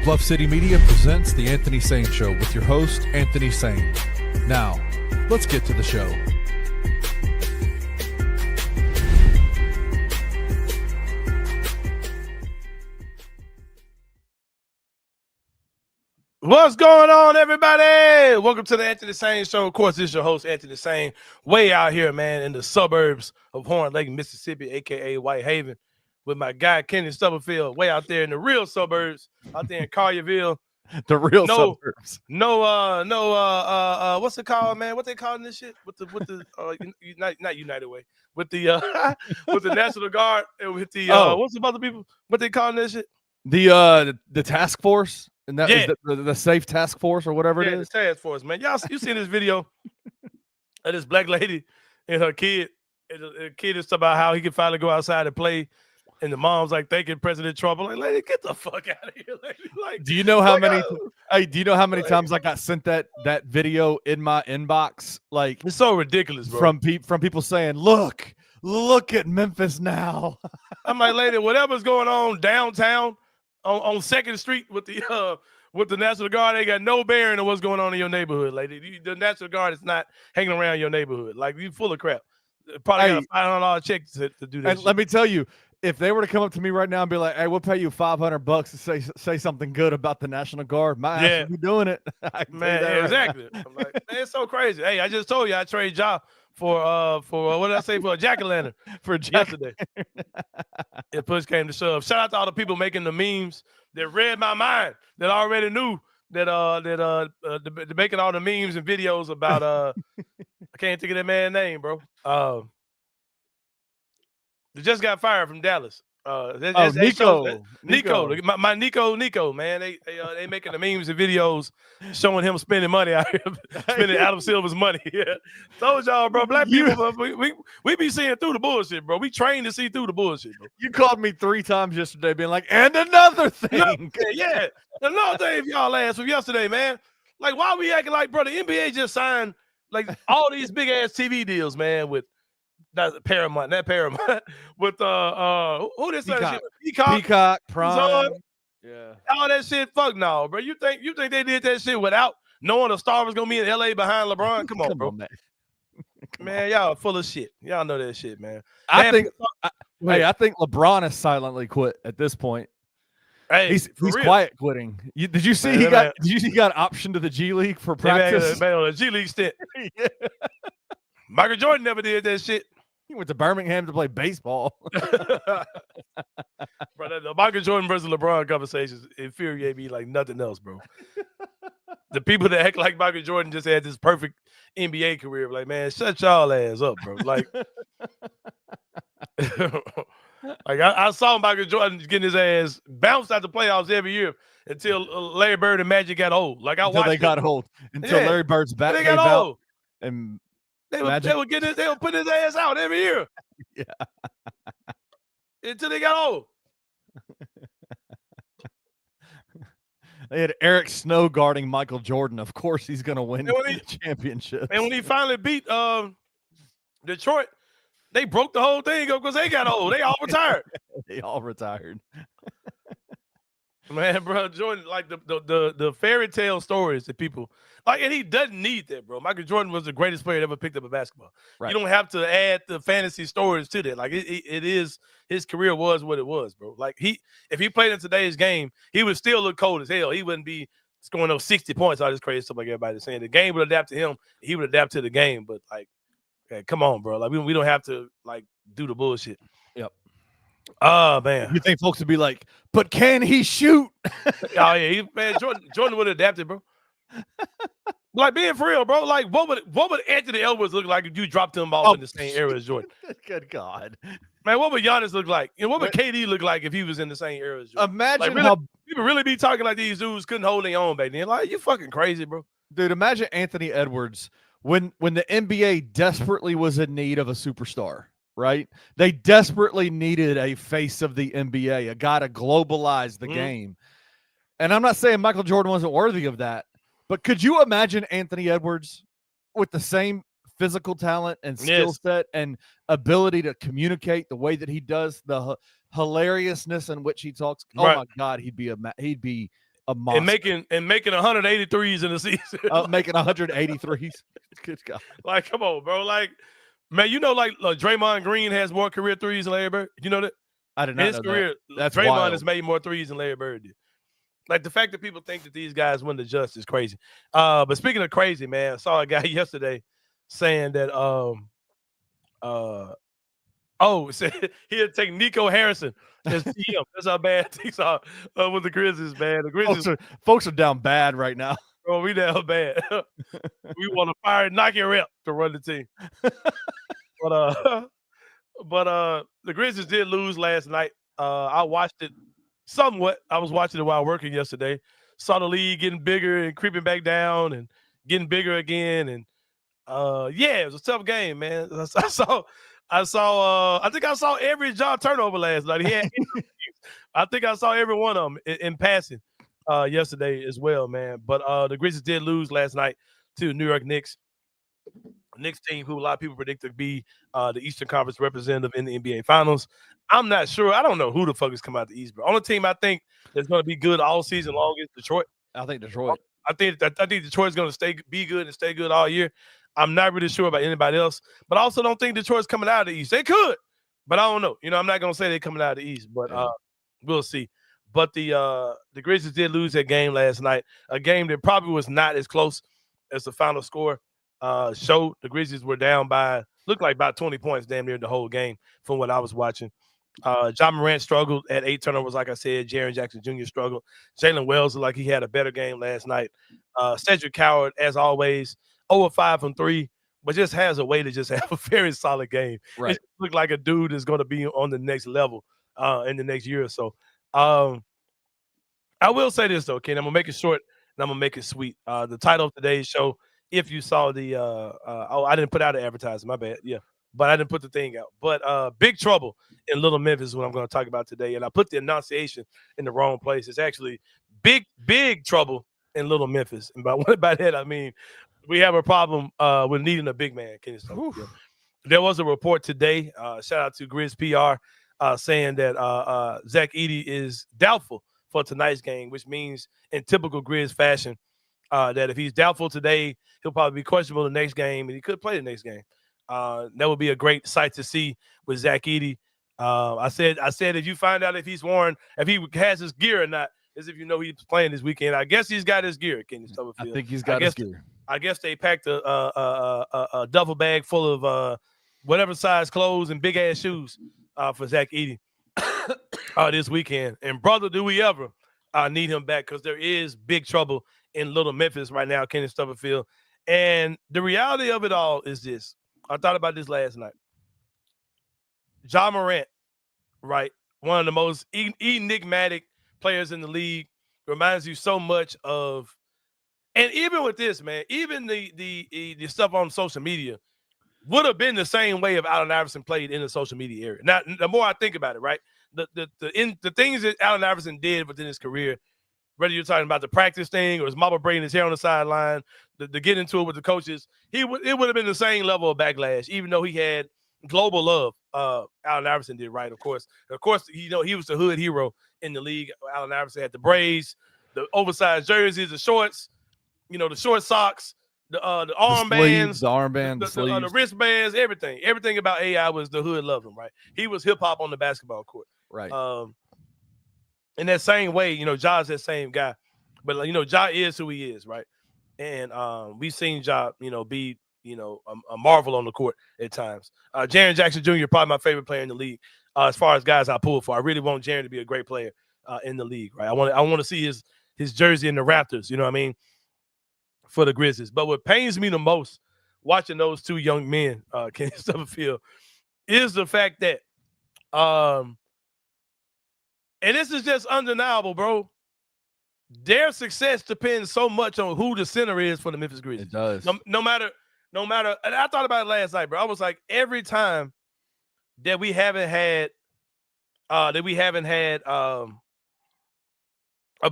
Bluff City Media presents The Anthony Sain Show with your host, Anthony Sain. Now, let's get to the show. What's going on, everybody? Welcome to the Anthony Sain Show. Of course, this is your host, Anthony Sain, way out here, man, in the suburbs of Horn Lake, Mississippi, a.k.a. Whitehaven, with my guy, Kenny Stubblefield, way out there in the real suburbs, out there in Collierville. The real suburbs. What's it called, man? What they calling this shit? With the not United Way. With the with the National Guard and with the what's the other people? What they calling this shit? The task force. And that is the safe task force or whatever it is? The task force, man. Y'all, you seen this video of this black lady and her kid? And the kid is talking about how he can finally go outside and play. And the mom's like thanking President Trump. I'm like, lady, get the fuck out of here, lady. Like, do you know how many? Hey, do you know how many times I got sent that video in my inbox? Like, it's so ridiculous, bro. From people saying, look at Memphis now. I'm like, lady, whatever's going on downtown. On 2nd Street with the National Guard, they got no bearing on what's going on in your neighborhood. Like the National Guard is not hanging around your neighborhood. Like, you full of crap. Probably got a $500 check to do that. And let me tell you, if they were to come up to me right now and be like, "Hey, we'll pay you $500 to say something good about the National Guard," my ass would be doing it. Man, exactly. I'm like, man, it's so crazy. Hey, I just told you I trade job for what did I say, for a jack-o'-lantern yesterday. If push came to shove. Shout out to all the people making the memes that read my mind, that already knew that making all the memes and videos about I can't think of that man's name, bro. They just got fired from Dallas. Nico. My Nico, man. They making the memes and videos showing him spending money out here, spending Adam Silver's money. Yeah, told y'all, bro. Black people, we be seeing through the bullshit, bro. We trained to see through the bullshit, bro. You called me 3 times yesterday, being like, and another thing. Yeah, another thing for y'all ass from yesterday, man. Like, why we acting like, bro? The NBA just signed like all these big ass TV deals, man, with. That's Paramount, with who this shit? Peacock, Prime, yeah, all that shit. Fuck no, bro. You think they did that shit without knowing a star was gonna be in LA behind LeBron? Come on, bro. Man, y'all full of shit. Y'all know that shit, man. I think LeBron has silently quit at this point. Hey, he's quiet quitting. Did you see he got optioned to the G League for practice? Man, on the G League stint. Yeah. Michael Jordan never did that shit. He went to Birmingham to play baseball. Bro, the Michael Jordan versus LeBron conversations infuriate me like nothing else, bro. The people that act like Michael Jordan just had this perfect NBA career, like, man, shut y'all ass up, bro. Like, I saw Michael Jordan getting his ass bounced out the playoffs every year until Larry Bird and Magic got old. Like, until they got old. Until Larry Bird's back. They got old. And they were putting his ass out every year. Yeah. Until they got old. They had Eric Snow guarding Michael Jordan. Of course he's gonna win the championship. And when he finally beat Detroit, they broke the whole thing up because they got old. They all retired. They all retired. Man, bro, Jordan, like the fairy tale stories that people like, and he doesn't need that, bro. Michael Jordan was the greatest player that ever picked up a basketball. Right. You don't have to add the fantasy stories to that. Like, it is, his career was what it was, bro. Like, if he played in today's game, he would still look cold as hell. He wouldn't be scoring those 60 points, all this crazy stuff like everybody's saying. The game would adapt to him. He would adapt to the game. But like, okay, come on, bro. Like, we don't have to like do the bullshit. Yep. Oh, man. You think folks would be like, but can he shoot? Oh, yeah. Jordan would have adapted, bro. Like, being for real, bro. Like, what would Anthony Edwards look like if you dropped him off in the same era as Jordan? Good God. Man, what would Giannis look like? And what would KD look like if he was in the same era as Jordan? Imagine like, how people really be talking like these dudes couldn't hold their own back then. Like, you fucking crazy, bro. Dude, imagine Anthony Edwards when the NBA desperately was in need of a superstar. Right? They desperately needed a face of the NBA, a guy to globalize the game. And I'm not saying Michael Jordan wasn't worthy of that, but could you imagine Anthony Edwards with the same physical talent and skill set and ability to communicate the way that he does, the hilariousness in which he talks? Oh my God, he'd be A monster. And making 183s in the season. Making 183s. Good God. Like, come on, bro. Like, man, like Draymond Green has more career threes than Larry Bird. You know that? I did not in his know career, that. That's Draymond wild. has made more threes than Larry Bird did. Like, the fact that people think that these guys win the just is crazy. But speaking of crazy, man, I saw a guy yesterday saying that he'll take Nico Harrison as GM. That's how bad things are with the Grizzlies, man. The Grizzlies folks are down bad right now. Bro, we down bad. We want to fire Nike Rep to run the team. But the Grizzlies did lose last night. I watched it somewhat. I was watching it while working yesterday. Saw the league getting bigger and creeping back down and getting bigger again. And it was a tough game, man. I think I saw every John turnover last night. He had I think I saw every one of them in passing yesterday as well, man. But the Grizzlies did lose last night to the New York Knicks. Knicks team, who a lot of people predict to be the Eastern Conference representative in the NBA Finals. I'm not sure. I don't know who the fuck is coming out the East, but only team I think that's going to be good all season long is Detroit. I think Detroit. I think Detroit's going to be good and stay good all year. I'm not really sure about anybody else, but I also don't think Detroit's coming out of the East. They could, but I don't know. I'm not going to say they're coming out of the East, but we'll see. But the Grizzlies did lose that game last night, a game that probably was not as close as the final score showed. The Grizzlies were down looked like about 20 points damn near the whole game from what I was watching. John Morant struggled at 8 turnovers, like I said. Jaren Jackson Jr. struggled. Jalen Wells looked like he had a better game last night. Cedric Coward, as always, 0-5 from 3, but just has a way to just have a very solid game. Right. It looked like a dude is going to be on the next level in the next year or so. I will say this, though, Ken. I'm going to make it short, and I'm going to make it sweet. The title of today's show, if you saw the I didn't put out an advertisement, my bad. Yeah. But I didn't put the thing out. But Big Trouble in Little Memphis is what I'm going to talk about today. And I put the enunciation in the wrong place. It's actually big trouble in Little Memphis. And by that, I mean we have a problem with needing a big man. There was a report today, shout out to Grizz PR, saying that Zach Edey is doubtful for tonight's game, which means in typical Grizz fashion, that if he's doubtful today, he'll probably be questionable the next game, and he could play the next game. That would be a great sight to see with Zach Edey. I said if you find out if he has his gear or not, as if you know he's playing this weekend. I guess he's got his gear. I think he's got his gear. I guess they packed a duffel bag full of whatever size clothes and big ass shoes for Zach Edey this weekend. And brother, do we ever need him back, because there is big trouble in Little Memphis right now, Kenny Stubblefield. And the reality of it all is this. I thought about this last night. Ja Morant, right? One of the most enigmatic players in the league. Reminds you so much of, and even with this, man, even the stuff on social media would have been the same way if Allen Iverson played in the social media area. Now, the more I think about it, right, the things that Allen Iverson did within his career, whether you're talking about the practice thing or his mama braiding his hair on the sideline, to get into it with the coaches, it would have been the same level of backlash, even though he had global love. Allen Iverson did, right? Of course, he was the hood hero in the league. Allen Iverson had the braids, the oversized jerseys, the shorts, the short socks, the armbands, the wristbands, everything about AI was the hood loved him, right? He was hip hop on the basketball court, right? In that same way, Ja's that same guy, but Ja is who he is, right? And we've seen Ja, be a marvel on the court at times. Jaren Jackson Jr. probably my favorite player in the league as far as guys I pull for. I really want Jaren to be a great player in the league, right? I want to see his jersey in the Raptors, you know what I mean, for the Grizzlies. But what pains me the most watching those two young men, Kenny Stubblefield, is the fact that, and this is just undeniable, bro, their success depends so much on who the center is for the Memphis Grizzlies. It does. No matter, and I thought about it last night, bro. I was like, every time that we haven't had a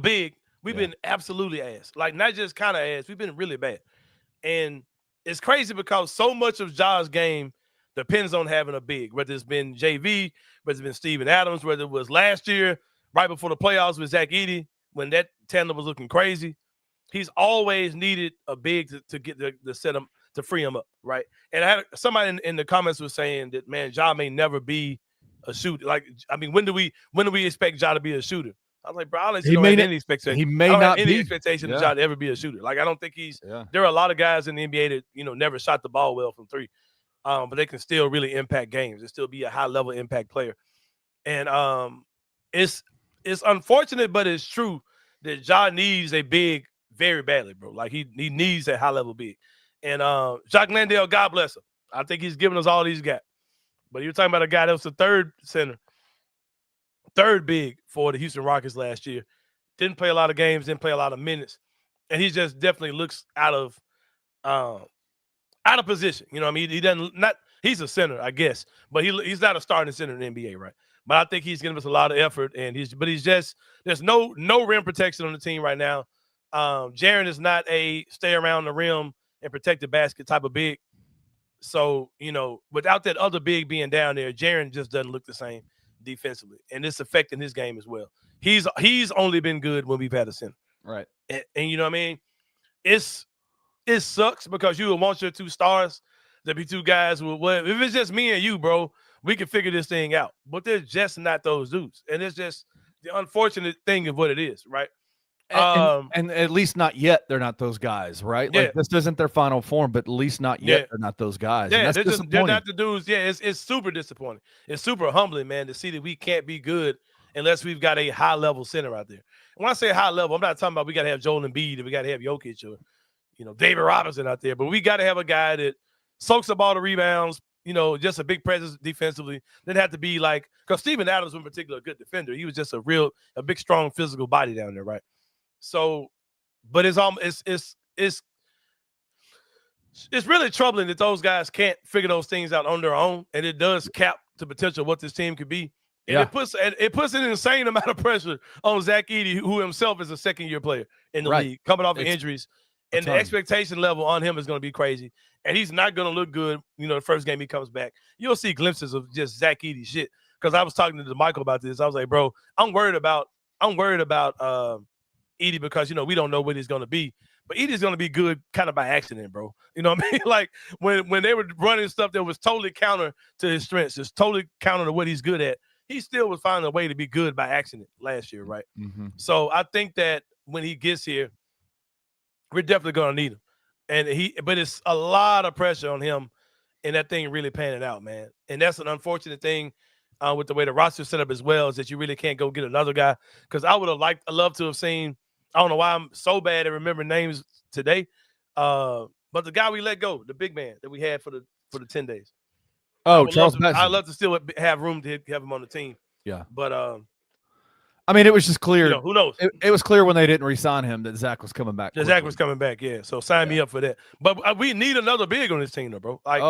big, we've been absolutely ass. Like, not just kind of ass, we've been really bad. And it's crazy because so much of Ja's game depends on having a big, whether it's been JV, whether it's been Steven Adams, whether it was last year, right before the playoffs with Zach Edey, when that tandem was looking crazy, he's always needed a big to get the set him to free him up, right? And I had somebody in the comments was saying that, man, Ja may never be a shooter. Like, I mean, when do we expect Ja to be a shooter? I was like, bro, I honestly don't have any expectation. He may not any be. expectation of Ja to ever be a shooter. Like, I don't think he's. There are a lot of guys in the NBA that never shot the ball well from three, but they can still really impact games and still be a high level impact player. And it's unfortunate, but it's true that Ja needs a big very badly, bro. Like he needs a high level big. And Jacques Landale, God bless him. I think he's given us all these guys. But you're talking about a guy that was the third big for the Houston Rockets last year. Didn't play a lot of games, didn't play a lot of minutes. And he just definitely looks out of position. You know what I mean? He doesn't he's a center, I guess, but he's not a starting center in the NBA, right? But I think he's giving us a lot of effort, and he's just there's no rim protection on the team right now. Jaren is not a stay around the rim and protect the basket type of big. So, without that other big being down there, Jaren just doesn't look the same defensively, and it's affecting his game as well. He's only been good when we've had a center, right? And you know what I mean? It sucks because you would want your two stars to be two guys with what if it's just me and you, bro, we can figure this thing out. But they're just not those dudes. And it's just the unfortunate thing of what it is, right? And at least not yet, they're not those guys, right? Yeah. Like this isn't their final form, but at least not yet, they're not those guys. Yeah, and that's they're not the dudes. Yeah, it's super disappointing. It's super humbling, man, to see that we can't be good unless we've got a high level center out there. And when I say high level, I'm not talking about we got to have Joel Embiid, we got to have Jokic or David Robinson out there, but we got to have a guy that soaks up all the rebounds, just a big presence defensively. Didn't have to be like, because Steven Adams was in particular a good defender. He was just a big, strong physical body down there, right? So, but it's really troubling that those guys can't figure those things out on their own, and it does cap the potential of what this team could be. And it puts an insane amount of pressure on Zach Edey, who himself is a second-year player in the league, coming off of injuries. And the expectation level on him is going to be crazy. And he's not going to look good, the first game he comes back. You'll see glimpses of just Zach Edey shit. Because I was talking to Michael about this. I was like, bro, I'm worried about Edey because, we don't know what he's going to be. But Edey's going to be good kind of by accident, bro. You know what I mean? Like, when they were running stuff that was totally counter to his strengths, just totally counter to what he's good at, he still was finding a way to be good by accident last year, right? Mm-hmm. So I think that when he gets here, we're definitely going to need him. But it's a lot of pressure on him, and that thing really panning out, man. And that's an unfortunate thing with the way the roster set up as well, is that you really can't go get another guy. Because I would have loved to have seen, I don't know why I'm so bad at remembering names today, but the guy we let go, the big man that we had for the 10 days. Oh, Charles Benson. I'd love to still have room to have him on the team. Yeah. But I mean, it was just clear. Who knows? It was clear when they didn't re-sign him that Zach was coming back. Zach was coming back, yeah. So sign me up for that. But we need another big on this team, though, bro. Like,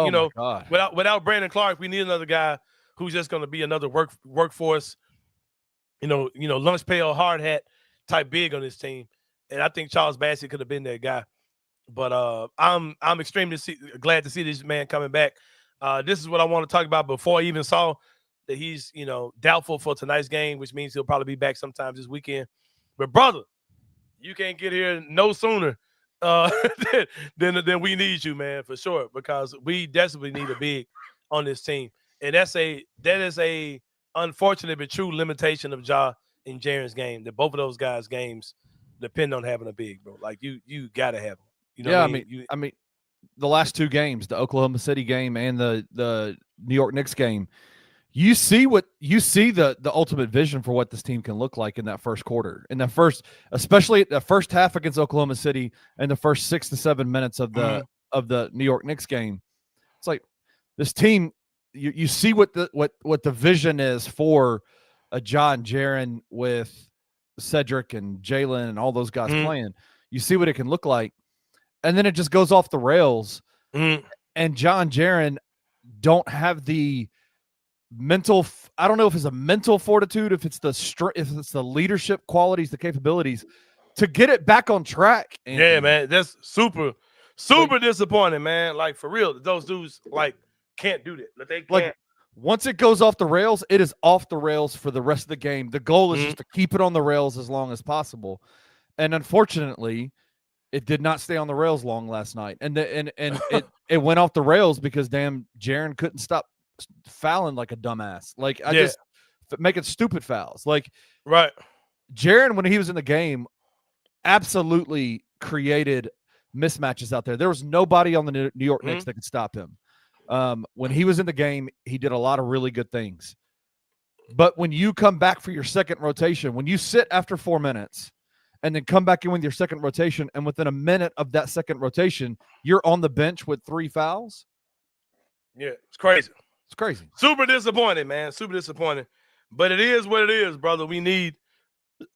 without Brandon Clark, we need another guy who's just going to be another workforce, lunch pail, hard hat type big on this team. And I think Charles Bassey could have been that guy. But I'm extremely glad to see this man coming back. This is what I want to talk about before I even saw that he's, doubtful for tonight's game, which means he'll probably be back sometime this weekend. But, brother, you can't get here no sooner than we need you, man, for sure, because we desperately need a big on this team. And that is a unfortunate but true limitation of Ja and Jaren's game, that both of those guys' games depend on having a big, bro. Like, you got to have them. I mean, the last two games, the Oklahoma City game and the New York Knicks game, you see the ultimate vision for what this team can look like in that first quarter, especially the first half against Oklahoma City and the first 6 to 7 minutes of the New York Knicks game. It's like this team, you see what the vision is for a Ja and Jaren with Cedric and Jalen and all those guys playing. You see what it can look like, and then it just goes off the rails. And Ja and Jaren don't have the mental. I don't know if it's a mental fortitude, if it's the leadership qualities, the capabilities to get it back on track. Anthony. Yeah, man, that's super disappointing, man. Like, for real, those dudes can't do that. They can't. Once it goes off the rails, it is off the rails for the rest of the game. The goal is Mhm. just to keep it on the rails as long as possible. And unfortunately, it did not stay on the rails long last night. And it went off the rails because damn Jaren couldn't stop fouling like a dumbass. Like just making stupid fouls. Like Right. Jaren, when he was in the game, absolutely created mismatches out there. There was nobody on the New York Knicks that could stop him. When he was in the game, he did a lot of really good things. But when you come back for your second rotation, when you sit after 4 minutes and then come back in with your second rotation, and within a minute of that second rotation, you're on the bench with 3 fouls. Yeah, it's crazy. It's crazy. Super disappointed, man. Super disappointed. But it is what it is, brother. We need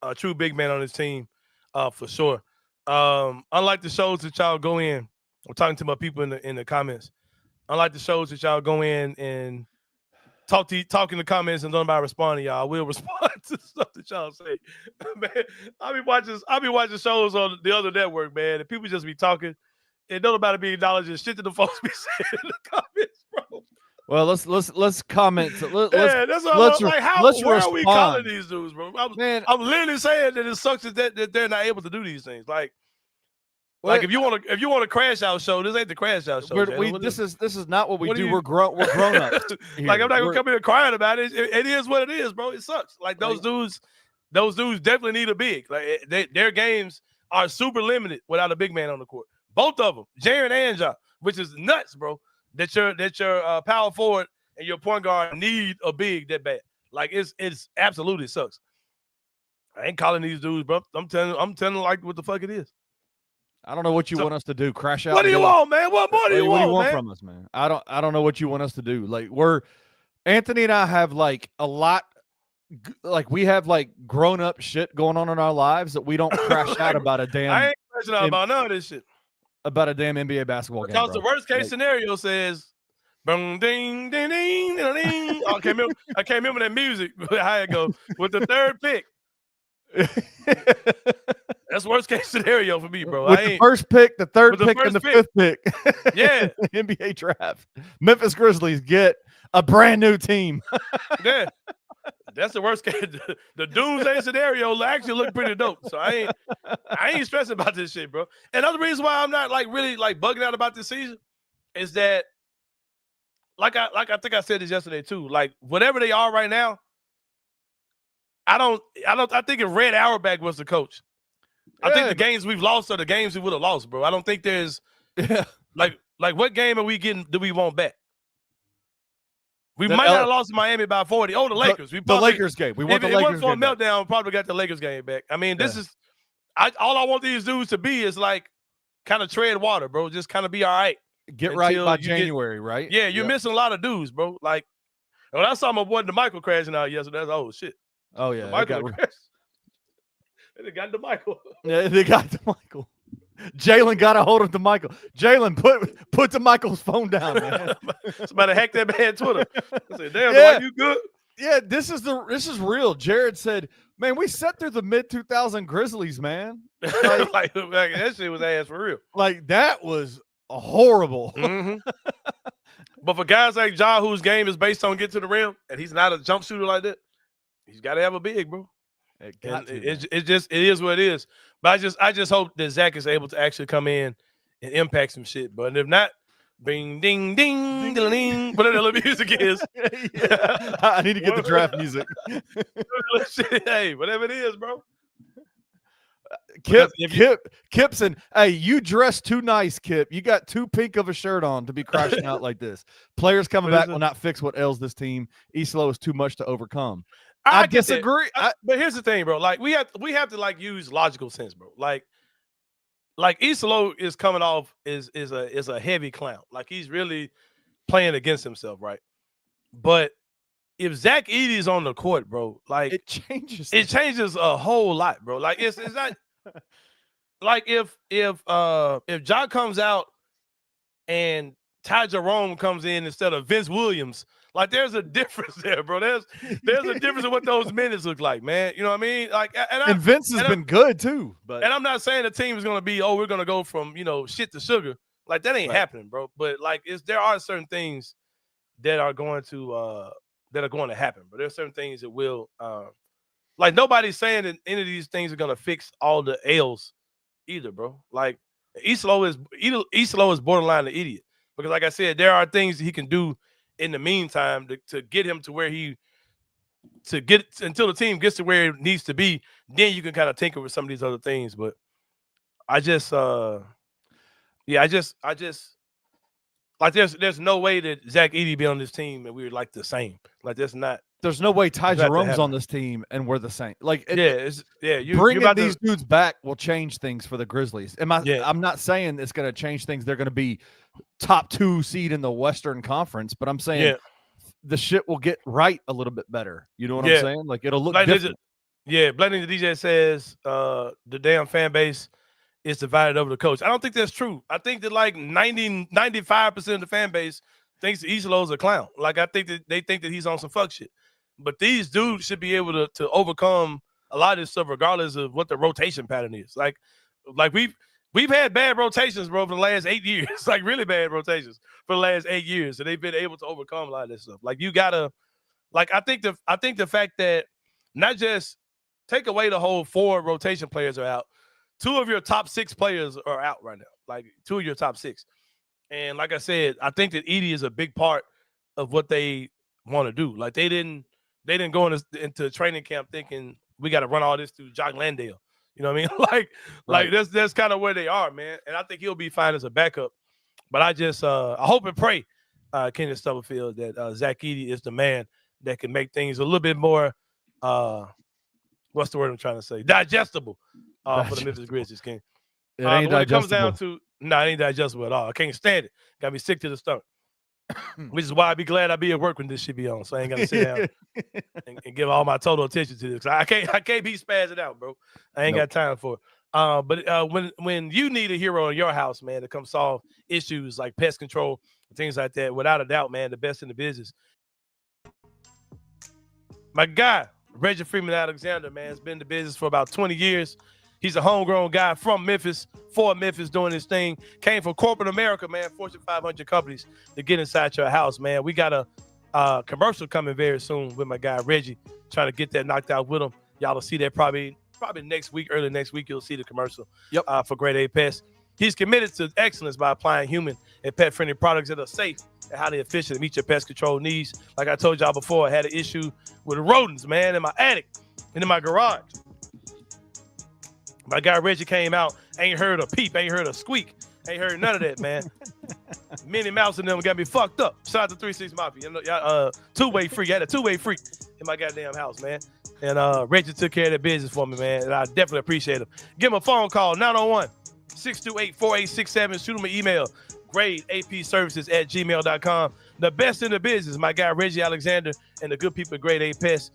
a true big man on this team, for sure. Unlike the shows that y'all go in, I'm talking to my people in the comments. Unlike the shows that y'all go in and talk in the comments and don't nobody respond to y'all, I will respond to stuff that y'all say. Man, I be watching shows on the other network, man, and people just be talking and don't nobody be acknowledging shit that the folks be saying in the comments, bro. Well, let's comment. That's what I'm like. Where are we calling these dudes, bro? I'm literally saying that it sucks that they're not able to do these things. Like if you want a crash out show, this ain't the crash out show. This is not what we do. We're grown up. Like I'm not gonna come here crying about it. It is what it is, bro. It sucks. Like those dudes definitely need a big. Like their games are super limited without a big man on the court. Both of them, Jaren and Ja, which is nuts, bro. That your power forward and your point guard need a big that bad. Like it's absolutely sucks. I ain't calling these dudes, bro. I'm telling like what the fuck it is. I don't know what you want us to do. Crash out. What do you want, man? What do you want from us, man? I don't know what you want us to do. Like Anthony and I have like a lot, like we have like grown up shit going on in our lives that we don't crash out about a damn. I ain't crashing out about none of this shit. About a damn NBA basketball game. Because the worst case scenario says, boom, ding, ding, ding, ding, ding. I can't remember that music. How it go with the third pick. That's worst case scenario for me, bro. With the first pick, the third pick, and the fifth pick. Yeah. NBA draft. Memphis Grizzlies get a brand new team. Yeah. That's the worst case. The doomsday scenario actually look pretty dope. So I ain't stressing about this shit, bro. Another reason why I'm not like really like bugging out about this season is that like I think I said this yesterday too. Like whatever they are right now, I think if Red Auerbach was the coach, I think the games we've lost are the games we would have lost, bro. I don't think there's like what game are we getting do we want back? We might not have lost to Miami by 40. Oh, the Lakers. The Lakers game. We won the Lakers game. If it wasn't for a meltdown, we probably got the Lakers game back. I mean, this is all I want these dudes to be is like kind of tread water, bro. Just kind of be all right. Get right by January, right? Yeah, you're missing a lot of dudes, bro. Like, when I saw my boy DeMichael crashing out yesterday, that's shit. Oh, yeah. They got DeMichael. Yeah, they got DeMichael. Jalen got a hold of DeMichael. Jalen, put DeMichael's phone down, man. Somebody hacked that man Twitter. I said, damn, boy, you good? Yeah, this is real. Jared said, man, we sat through the mid-2000 Grizzlies, man. Like that shit was ass for real. Like, that was horrible. Mm-hmm. But for guys like Ja, whose game is based on get to the rim, and he's not a jump shooter like that, he's got to have a big, bro. It is what it is. But I just hope that Zach is able to actually come in and impact some shit. But if not, bing, ding, ding, ding, ding, whatever the music is. Yeah. I need to get the draft music. Hey, whatever it is, bro. Kipson, hey, you dressed too nice, Kip. You got too pink of a shirt on to be crashing out like this. Players coming back will not fix what ails this team. Eastlow is too much to overcome. I disagree. But here's the thing, bro. Like we have to like use logical sense, bro. Like Eastlow is coming off is a heavy clown. Like he's really playing against himself, right? But if Zach Edey is on the court, bro, like it changes a whole lot, bro. Like it's not like if Ja comes out and Ty Jerome comes in instead of Vince Williams. Like there's a difference there, bro. There's a difference in what those minutes look like, man. You know what I mean? Like, and Vince has been good too. But and I'm not saying the team is gonna be, we're gonna go from shit to sugar. Like that ain't happening, bro. But like, there are certain things that are going to happen. But there's certain things that will like nobody's saying that any of these things are gonna fix all the L's either, bro. Like Eastlow is borderline an idiot because, like I said, there are things that he can do in the meantime to get him to where until the team gets to where it needs to be. Then you can kind of tinker with some of these other things. But I just like there's no way that Zach Edey be on this team and we were like the same. Like there's no way Ty Jerome's on this team and we're the same. Like bringing these dudes back will change things for the Grizzlies. I'm not saying it's going to change things. They're going to be top 2 seed in the Western Conference, but I'm saying the shit will get right a little bit better. You know what I'm saying? Like it'll look different. Blending the DJ says the damn fan base is divided over the coach. I don't think that's true. I think that like 95% of the fan base thinks that Eastlow's a clown. Like I think that they think that he's on some fuck shit. But these dudes should be able to overcome a lot of this stuff regardless of what the rotation pattern is. Like we've had bad rotations, bro, for the last 8 years. Like really bad rotations for the last 8 years. And they've been able to overcome a lot of this stuff. Like you gotta I think the fact that not just take away the whole 4 rotation players are out. 2 of your top 6 players are out right now. Like 2 of your top 6. And like I said, I think that Edey is a big part of what they want to do. Like they didn't go into training camp thinking we got to run all this through Jock Landale. You know what I mean? Like that's kind of where they are, man. And I think he'll be fine as a backup. But I just I hope and pray, Kenny Stubblefield, that Zach Edey is the man that can make things a little bit more what's the word I'm trying to say? Digestible for the Memphis Grizzlies, King. It ain't digestible. It comes down to it ain't digestible at all. I can't stand it. Got me sick to the stomach. Which is why I'd be glad I be at work when this shit be on. So I ain't gotta sit down and give all my total attention to this. I can't be spazzing out, bro. I ain't got time for it. But when you need a hero in your house, man, to come solve issues like pest control and things like that, without a doubt, man, the best in the business. My guy, Reggie Freeman Alexander, man, has been in the business for about 20 years. He's a homegrown guy from Memphis, for Memphis, doing his thing. Came from corporate America, man, Fortune 500 companies to get inside your house, man. We got a commercial coming very soon with my guy Reggie, trying to get that knocked out with him. Y'all will see that probably next week, early next week, you'll see the commercial for Grade A Pest. He's committed to excellence by applying human and pet-friendly products that are safe and highly efficient to meet your pest control needs. Like I told y'all before, I had an issue with rodents, man, in my attic and in my garage. My guy Reggie came out, ain't heard a peep, ain't heard a squeak, ain't heard none of that, man. Minnie Mouse and them got me fucked up. Shout out to 36 Mafia. You know, two-way freak. I had a two-way freak in my goddamn house, man. And Reggie took care of that business for me, man. And I definitely appreciate him. Give him a phone call, 901-628-4867. Shoot him an email, gradeapservices@gmail.com. The best in the business, my guy Reggie Alexander and the good people at Grade A Pest.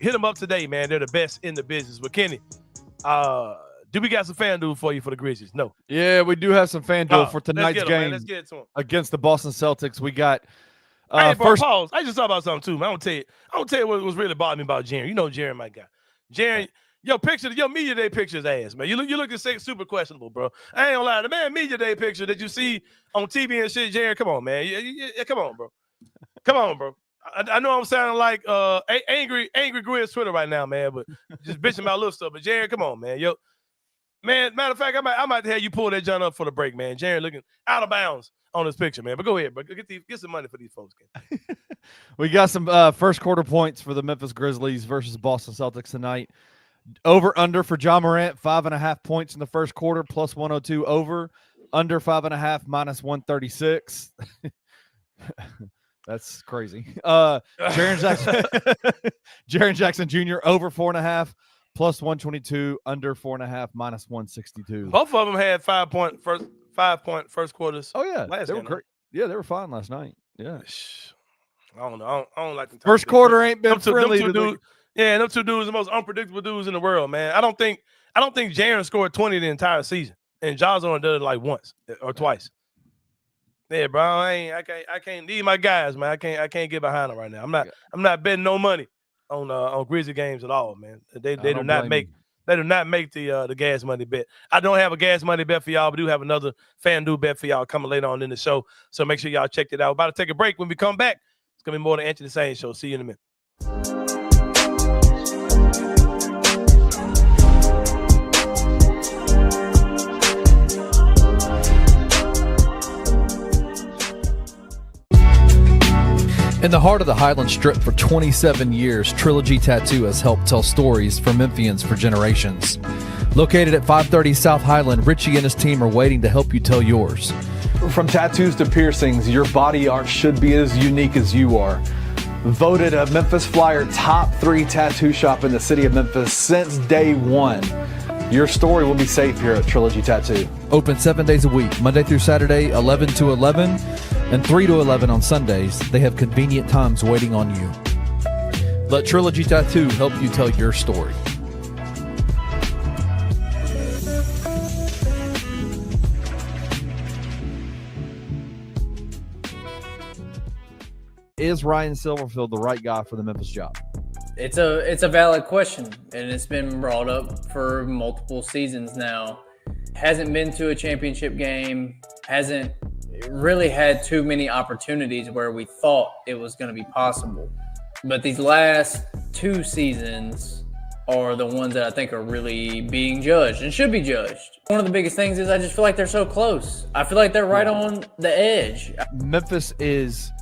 Hit them up today, man. They're the best in the business. But Kenny, do we got some fan duel for you for the Grizzlies? No. Yeah, we do have some fan duel for tonight's game, man. Let's get it to him. Against the Boston Celtics. We got first pause. I just thought about something too, man. I'm gonna tell you what was really bothering me about Jaren. You know Jaren, my guy. Jaren, your media day picture's ass, man. You look super questionable, bro. I ain't gonna lie. The man media day picture that you see on TV and shit, Jaren, come on, man. Yeah, come on, bro. Come on, bro. I know I'm sounding like angry Grizz Twitter right now, man, but just bitching about little stuff. But Jaren, come on, man. Yo, man, matter of fact, I might have you pull that John up for the break, man. Jaren looking out of bounds on this picture, man. But go ahead, bro. Get some money for these folks, man. We got some first quarter points for the Memphis Grizzlies versus Boston Celtics tonight. Over under for Ja Morant, 5.5 points in the first quarter, plus 102 over. Under 5.5, minus 136. That's crazy. Jaren Jackson Jr. over 4.5, plus 122, under 4.5, minus 162. Both of them had 5 point first quarters. Oh yeah, they were great. Yeah, they were fine last night. Yeah, I don't know. I don't like them. First quarter ain't been friendly. Them two dudes, the most unpredictable dudes in the world, man. I don't think Jaren scored 20 the entire season, and Ja's only did it like once or twice. Yeah, bro, I can't need my guys, man. I can't get behind them right now. I'm not betting no money on Grizzly games at all, man. They do not make They do not make the gas money bet. I don't have a gas money bet for y'all, but do have another FanDuel bet for y'all coming later on in the show. So make sure y'all check it out. We're about to take a break. When we come back, it's going to be more than Anthony Sain Show. See you in a minute. In the heart of the Highland Strip for 27 years, Trilogy Tattoo has helped tell stories for Memphians for generations. Located at 530 South Highland, Richie and his team are waiting to help you tell yours. From tattoos to piercings, your body art should be as unique as you are. Voted a Memphis Flyer top 3 tattoo shop in the city of Memphis since day one. Your story will be safe here at Trilogy Tattoo. Open 7 days a week, Monday through Saturday, 11 to 11, and 3 to 11 on Sundays. They have convenient times waiting on you. Let Trilogy Tattoo help you tell your story. Is Ryan Silverfield the right guy for the Memphis job? It's a valid question, and it's been brought up for multiple seasons now. Hasn't been to a championship game, hasn't really had too many opportunities where we thought it was going to be possible. But these last 2 seasons are the ones that I think are really being judged and should be judged. One of the biggest things is I just feel like they're so close. I feel like they're right on the edge. Memphis is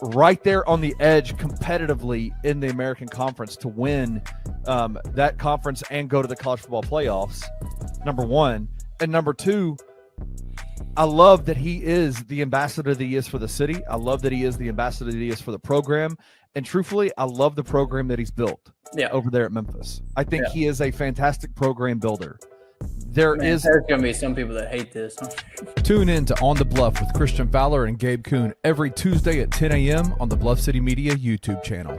right there on the edge competitively in the American Conference to win that conference and go to the college football playoffs, number one. And number two, I love that he is the ambassador that he is for the city. I love that he is the ambassador that he is for the program. And truthfully, I love the program that he's built over there at Memphis. I think he is a fantastic program builder. There's going to be some people that hate this. Tune in to On the Bluff with Christian Fowler and Gabe Kuhn every Tuesday at 10 a.m. on the Bluff City Media YouTube channel.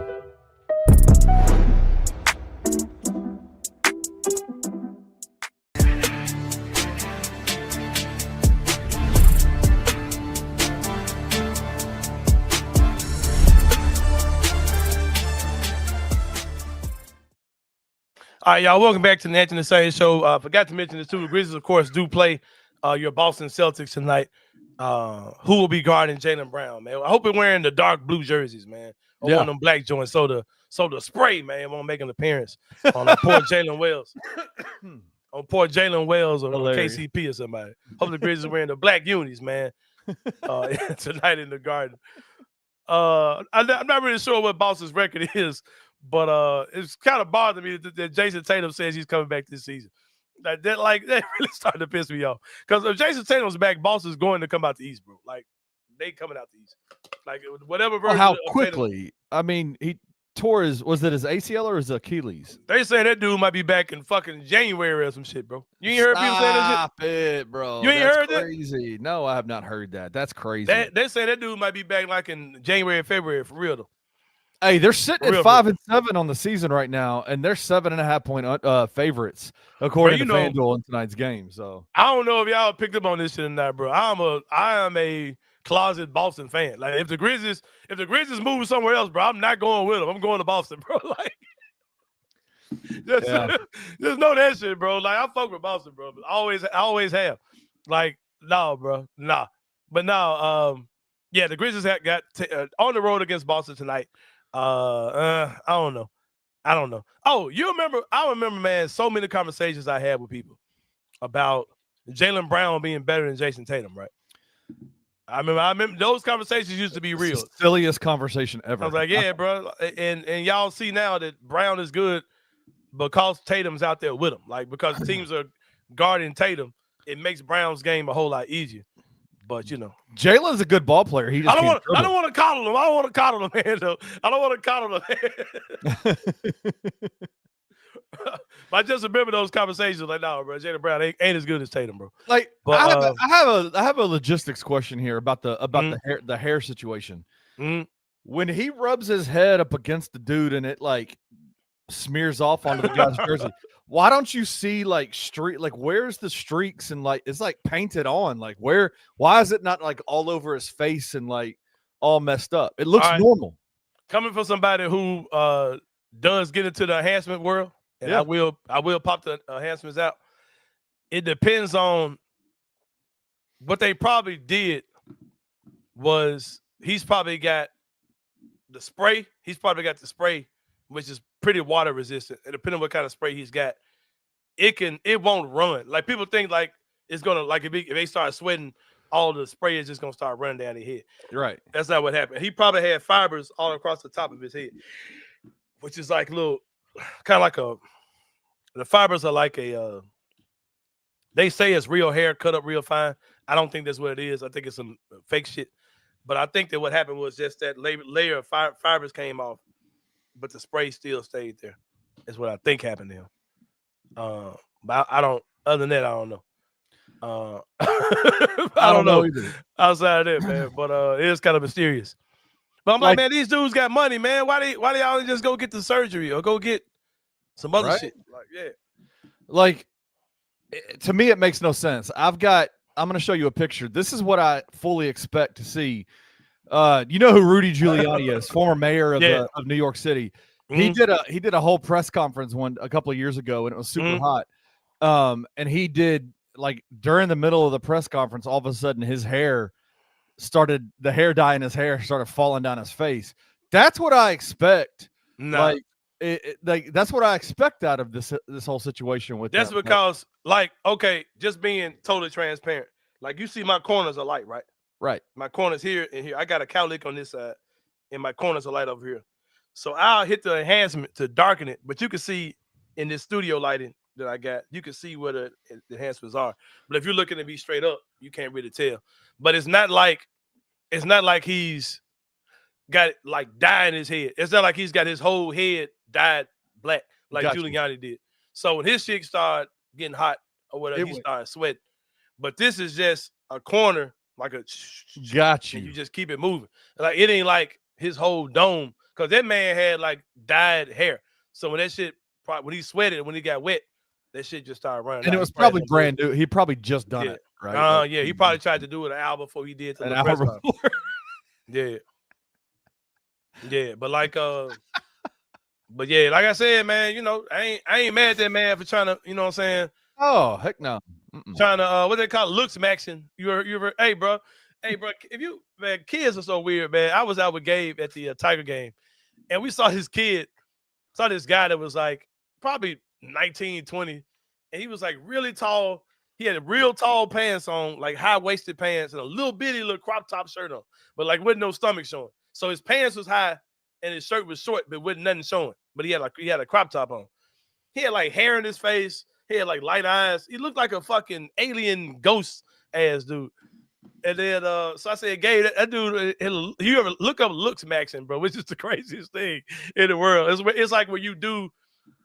All right, y'all. Welcome back to the Anthony Sain Show. Forgot to mention this too. The Grizzlies, of course, do play your Boston Celtics tonight. Who will be guarding Jaylen Brown, man? I hope they're wearing the dark blue jerseys, man. Or one of them black joints. So the spray, man, won't make an appearance on poor Jalen Wells. On poor Jalen Wells or KCP or somebody. Hope the Grizzlies are wearing the black unis, man. Tonight in the Garden. I'm not really sure what Boston's record is. But it's kind of bothering me that Jason Tatum says he's coming back this season. That really started to piss me off. Because if Jason Tatum's back, Boston's going to come out the East, bro. Like, they coming out the East. Like, whatever version. How quickly? Tatum, I mean, he tore was it his ACL or his Achilles? They saying that dude might be back in fucking January or some shit, bro. You ain't heard people saying that shit? Stop it, bro. You ain't heard that? Crazy. No, I have not heard that. That's crazy. They saying that dude might be back like in January or February, for real, though. Hey, they're sitting at 5-7 on the season right now, and they're 7.5 point favorites according to FanDuel in tonight's game. So I don't know if y'all picked up on this shit or not, bro. I am a closet Boston fan. Like if the Grizzlies move somewhere else, bro, I'm not going with them. I'm going to Boston, bro. Like just know that shit, bro. Like I fuck with Boston, bro. I always have. Like no, bro, nah. But now, the Grizzlies got on the road against Boston tonight. I don't know. Oh, I remember, man, so many conversations I had with people about Jaylen Brown being better than Jason Tatum, right? I remember those conversations used to be real. Silliest conversation ever. I was like, yeah, bro. And y'all see now that Brown is good because Tatum's out there with him. Like, because teams are guarding Tatum, it makes Brown's game a whole lot easier. But Jalen's a good ball player. He just I don't want to coddle him. I don't want to coddle him, man. Though I don't want to coddle him. But I just remember those conversations. Like, no, bro, Jaylen Brown ain't as good as Tatum, bro. Like, but, I have a logistics question here about the hair situation. Mm-hmm. When he rubs his head up against the dude and it like smears off onto the guy's jersey. Why don't you see like where's the streaks and like it's like painted on? Like why is it not like all over his face and like all messed up? It looks normal. Coming from somebody who does get into the enhancement world, and I will pop the enhancements out. It depends on what they probably did. Was he's probably got the spray? He's probably got the spray, which is pretty water resistant. And depending on what kind of spray he's got, it won't run. Like people think like it's gonna like if they start sweating, all the spray is just gonna start running down their head. Right. That's not what happened. He probably had fibers all across the top of his head, which is like little, kind of like the fibers are like they say it's real hair cut up real fine. I don't think that's what it is. I think it's some fake shit. But I think that what happened was just that layer of fibers came off, but the spray still stayed there. Is what I think happened to him. But I don't. Other than that, I don't know. I don't know either. Outside of that, man. But it is kind of mysterious. But I'm like, man, these dudes got money, man. Why y'all just go get the surgery or go get some other shit? Like, yeah. Like, to me, it makes no sense. I'm going to show you a picture. This is what I fully expect to see. You know who Rudy Giuliani is, former mayor of New York City. Mm-hmm. He did a whole press conference a couple of years ago, and it was super hot. And he did, like, during the middle of the press conference, all of a sudden his hair the hair dye in his hair started falling down his face. That's what I expect. No. Like that's what I expect out of this whole situation with that's them. Because like, okay, just being totally transparent. Like you see my corners are light, right? Right. My corners here and here. I got a cowlick on this side and my corners are light over here. So I'll hit the enhancement to darken it, but you can see in this studio lighting that I got, you can see where the enhancements are. But if you're looking at me straight up, you can't really tell. But it's not like he's got like dye in his head. It's not like he's got his whole head dyed black like Giuliani did. So when his shit started getting hot or whatever, he started sweating. But this is just a corner, like a got you. And you just keep it moving. Like it ain't like his whole dome, because that man had like dyed hair. So when that shit, when he sweated, when he got wet, that shit just started running. And it was probably brand new. He probably just done it, right? Yeah. He probably tried to do it an hour before he did an hour before. Yeah. But like but yeah, like I said, man, you know, I ain't mad at that man for trying to, you know what I'm saying? Oh, heck no. Trying to what they call it, looks maxing. You ever hey bro, if you, man, kids are so weird, man. I was out with Gabe at the Tiger game, and we saw this guy that was like probably 19, 20, and he was like really tall. He had real tall pants on, like high-waisted pants, and a little bitty little crop top shirt on, but like with no stomach showing. So his pants was high and his shirt was short, but with nothing showing. But he had a crop top on. He had like hair in his face. He had like light eyes. He looked like a fucking alien ghost ass dude. And then so I said, Gabe, that dude, you ever look up looks maxing, bro, which is the craziest thing in the world. It's like when you do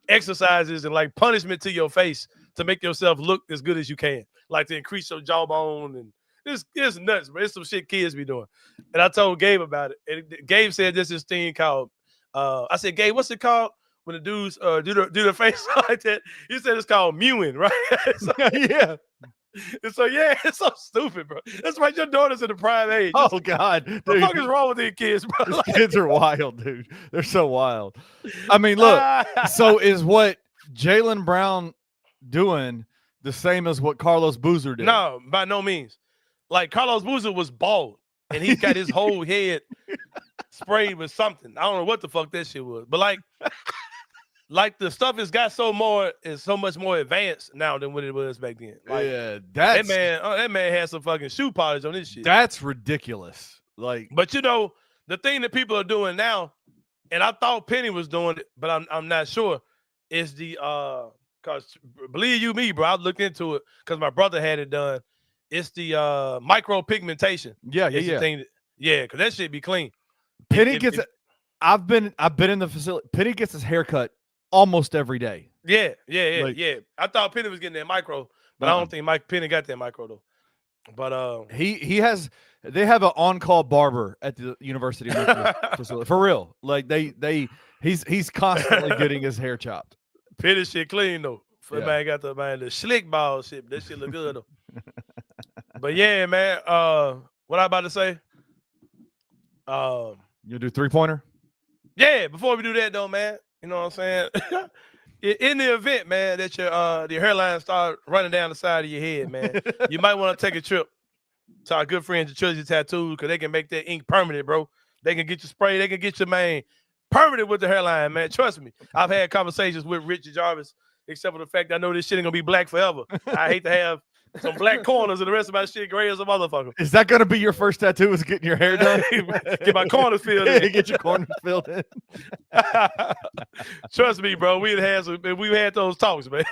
exercises and like punishment to your face to make yourself look as good as you can, like to increase your jawbone, and it's nuts, but it's some shit kids be doing. And I told Gabe about it, and Gabe said this thing called I said, Gabe, what's it called when the dudes do the face like that? He said it's called mewing, right? So, yeah. And so yeah, it's so stupid, bro. That's right, your daughter's in the prime age. Oh God, what the fuck is wrong with these kids, bro? These kids are wild, dude. They're so wild. I mean, look. So is what Jaylen Brown doing the same as what Carlos Boozer did? No, by no means. Like Carlos Boozer was bald, and he got his whole head sprayed with something. I don't know what the fuck that shit was, but like the stuff has got so much more advanced now than what it was back then. Like, yeah, that man had some fucking shoe polish on this shit. That's ridiculous. Like, but you know, the thing that people are doing now, and I thought Penny was doing it, but I'm not sure, is the cause believe you me, bro, I looked into it because my brother had it done. It's the micro pigmentation. Yeah. Because that shit be clean. Penny gets it. I've been in the facility. Penny gets his haircut almost every day. Yeah. I thought Penny was getting that micro, but I don't think Penny got that micro though. But they have an on-call barber at the University of Memphis facility for real. Like he's constantly getting his hair chopped. Penny shit clean though. Man got the slick ball shit. That shit look good though. But yeah, man. What I about to say? You do 3-pointer? Yeah. Before we do that though, man. You know what I'm saying? in the event, man, that your hairline start running down the side of your head, man, you might want to take a trip to our good friends at Trilogy Tattoos because they can make that ink permanent, bro. They can get you spray. They can get your man permanent with the hairline, man. Trust me. I've had conversations with Richard Jarvis, except for the fact I know this shit ain't gonna be black forever. I hate to have some black corners and the rest of my shit gray as a motherfucker. Is that gonna be your first tattoo? Is getting your hair done? Get my corners filled in. Get your corners filled in. Trust me, bro. We've had those talks, man.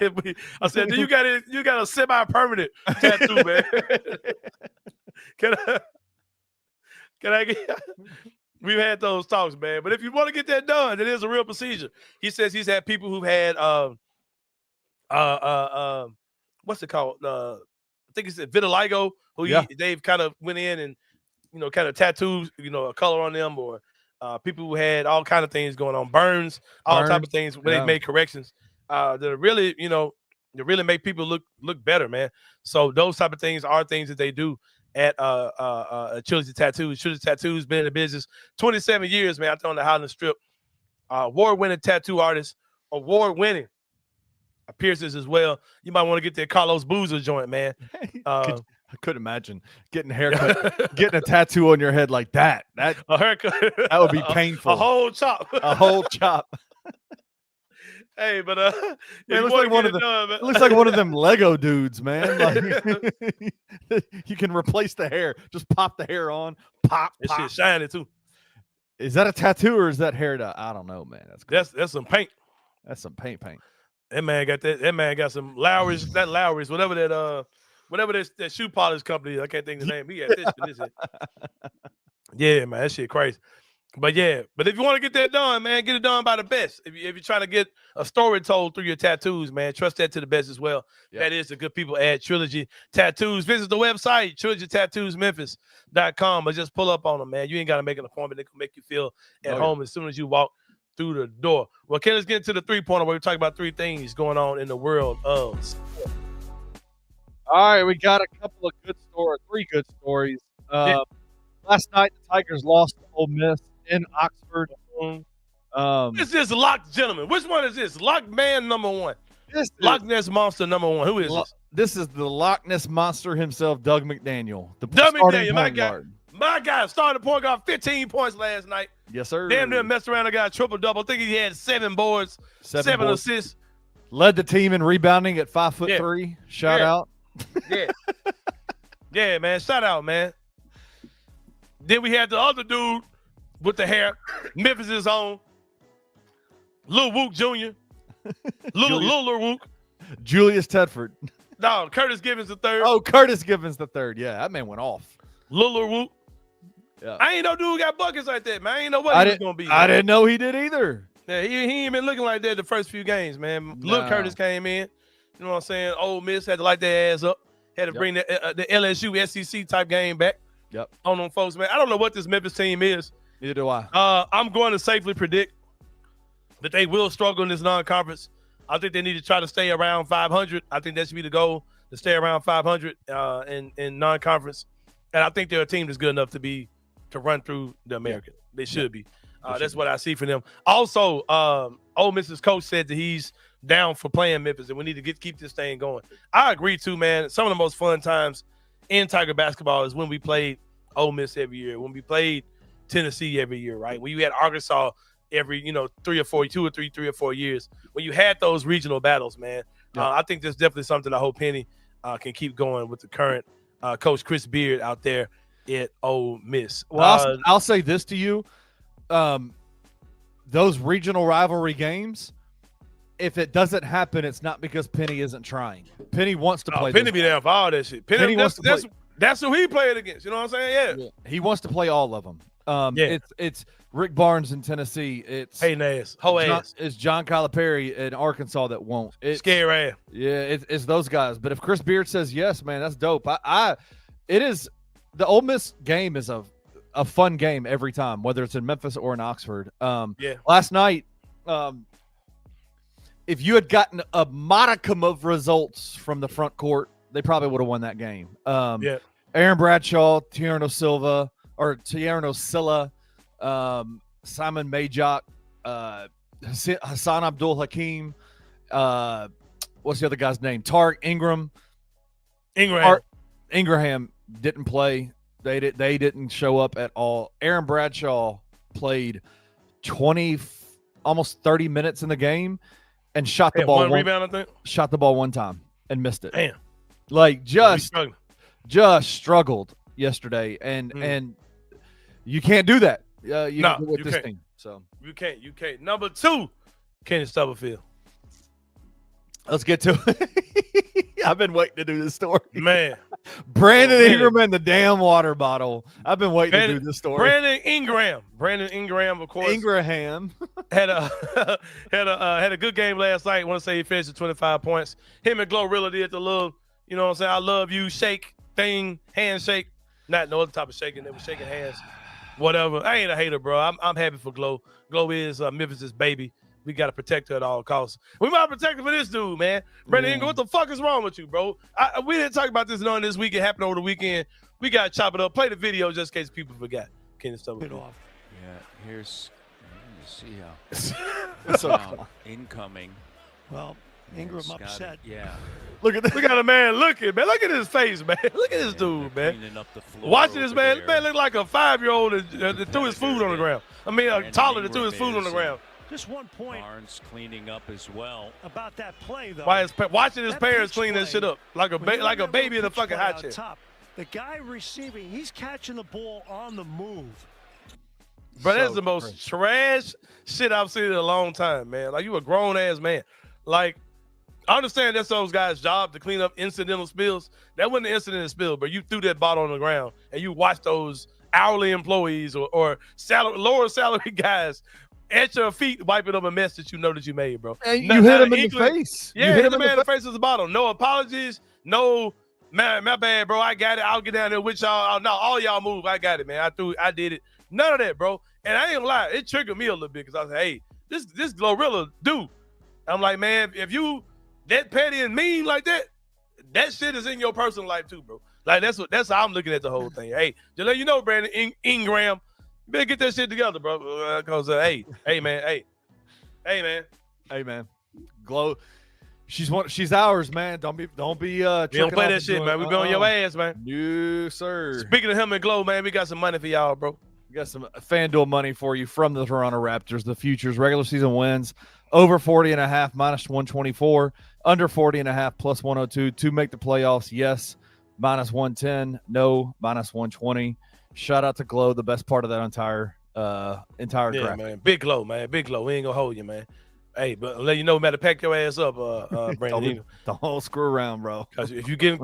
I said, you got a semi-permanent tattoo, man. Can I get? We've had those talks, man. But if you want to get that done, it is a real procedure. He says he's had people who've had what's it called? I think it's vitiligo, who they've kind of went in and, kind of tattooed, a color on them, or people who had all kind of things going on, burns, all type of things when they made corrections that really, that really make people look better, man. So those type of things are things that they do at Trilogy Tattoos. Trilogy Tattoos been in the business 27 years, man. I thought on the Highland Strip. Award-winning tattoo artist, award-winning piercers as well. You might want to get that Carlos Boozer joint, man. I couldn't imagine getting a haircut, getting a tattoo on your head like that. That a haircut. That would be painful. A whole chop. A whole chop. Hey, but it looks like one of it looks like one of them Lego dudes, man. Like, you can replace the hair. Just pop the hair on. Pop. This shit shiny too. Is that a tattoo or is that hair dye? I don't know, man. That's some paint. That's some paint. That man got that. That man got some Lowry's. That Lowry's, whatever that shoe polish company. I can't think of the name. He got this. Yeah, man, that shit crazy. But if you want to get that done, man, get it done by the best. If you're trying to get a story told through your tattoos, man, trust that to the best as well. Yep. That is the good people at Trilogy Tattoos. Visit the website, trilogytattoosmemphis.com, or just pull up on them, man. You ain't got to make an appointment. They can make you feel at home as soon as you walk through the door. Well, Ken, let's get into the three-pointer where we're talking about three things going on in the world of. All right, we got a couple of three good stories. Last night, the Tigers lost to Ole Miss in Oxford. This is Lock Gentleman. Which one is this? Lock Man number one. Loch Ness Monster number one. Who is this? This is the Loch Ness Monster himself, Doug McDaniel. Doug McDaniel, my guy started point guard, 15 points last night. Yes, sir. Damn near messed around and got a triple-double. I think he had 7 boards, 7 assists. Led the team in rebounding at 5'3". Shout out. Yeah, man. Shout out, man. Then we had the other dude with the hair, Memphis' own, Lil Wook Jr., Lil Wook. Julius Tedford. No, Curtis Givens the third. Oh, Curtis Givens the third. Yeah, that man went off. Lil Wook. Yeah. I ain't no dude got buckets like that, man. I ain't know what he was going to be. I didn't know he did either. Yeah, he ain't been looking like that the first few games, man. No. Lil Curtis came in. You know what I'm saying? Ole Miss had to light their ass up. Had to bring the LSU SEC type game back. Yep. On them folks, man. I don't know what this Memphis team is. Neither do I. I'm going to safely predict that they will struggle in this non-conference. I think they need to try to stay around 500. I think that should be the goal, to stay around 500 in non-conference. And I think they're a team that's good enough to run through the American. They should be. That's what I see for them. Also, Ole Miss's coach said that he's down for playing Memphis, and we need to keep this thing going. I agree too, man. Some of the most fun times in Tiger basketball is when we played Ole Miss every year, when we played Tennessee every year, right? When you had Arkansas every, 3 or 4 years, when you had those regional battles, man. I think there's definitely something I hope Penny can keep going with the current coach Chris Beard out there at Ole Miss. Well, I'll say this to you. Those regional rivalry games, if it doesn't happen, it's not because Penny isn't trying. Penny wants to play. Penny be down for all that shit. Penny wants to play. That's who he played against. You know what I'm saying? Yeah. He wants to play all of them. It's Rick Barnes in Tennessee. It's It's John Calipari in Arkansas that won't. It's scare ass. Yeah, it's those guys. But if Chris Beard says yes, man, that's dope. It is. The Ole Miss game is a fun game every time, whether it's in Memphis or in Oxford. Last night, if you had gotten a modicum of results from the front court, they probably would have won that game. Aaron Bradshaw, Tierno Silla, Simon Majok, Hassan Abdul Hakim, what's the other guy's name? Tarek Ingram. Ingraham didn't play. They didn't show up at all. Aaron Bradshaw played 20, almost 30 minutes in the game, and shot the ball one rebound, I think. Shot the ball one time and missed it. Damn. Like just struggled yesterday, and you can't do that. You can't. Team. So you can't. Number 2, Kenny Stubblefield. Let's get to it. I've been waiting to do this story, man. Brandon Ingram and the damn water bottle. I've been waiting to do this story. Brandon Ingram, of course. Ingraham had a good game last night. I want to say he finished with 25 points. Him and Glorilla did the little, you know what I'm saying, I love you shake thing, handshake. Not no other type of shaking. They were shaking hands. Whatever. I ain't a hater, bro. I'm happy for Glow. Glow is Memphis's baby. We got to protect her at all costs. We might protect her for this dude, man. Brandon Ingram, what the fuck is wrong with you, bro? We didn't talk about this on this week. It happened over the weekend. We got to chop it up. Play the video just in case people forgot. Kenny Stubblefield. Yeah, here's see so incoming. Well, Ingram upset. Yeah. Look at a man looking, man. Look at his face, man. Look at this dude, man. Watching this man. This man look like a 5-year-old that threw his food on the ground. I mean, taller that threw his food on the ground. Just one point. Barnes cleaning up as well. About that play, though. Watching his parents clean that shit up like a baby in a fucking high chair. The guy receiving, he's catching the ball on the move. Bro, that's the most trash shit I've seen in a long time, man. Like, you a grown-ass man. Like, I understand that's those guys' job to clean up incidental spills. That wasn't an incidental spill, but you threw that bottle on the ground, and you watched those hourly employees or lower salary guys at your feet wiping up a mess that you know that you made, bro. And you hit him in the face. Yeah, hit him in the face with the bottle. No apologies. No, man, my bad, bro. I got it. I'll get down there with y'all. No, all y'all move. I got it, man. I did it. None of that, bro. And I ain't gonna lie, it triggered me a little bit because I was like, hey, this Glorilla dude. I'm like, man, if you that petty and mean like that, that shit is in your personal life too, bro. Like that's how I'm looking at the whole thing. Hey, just let you know, Brandon Ingram, you better get that shit together, bro. Because hey, man. Glow. She's ours, man. Don't be. Don't play that shit, man. We be on your ass, man. No, sir. Speaking of him and Glow, man, we got some money for y'all, bro. We got some FanDuel money for you from the Toronto Raptors. The futures regular season wins over 40.5 minus 124, under 40.5 plus 102 to make the playoffs. Yes, minus 110. No, minus 120. Shout out to Glow, the best part of that entire graphic. Man. Big Glow, man. Big Glow. We ain't gonna hold you, man. Hey, but I'll let you know, we better pack your ass up, Brandon. Don't screw around, bro. Because if you get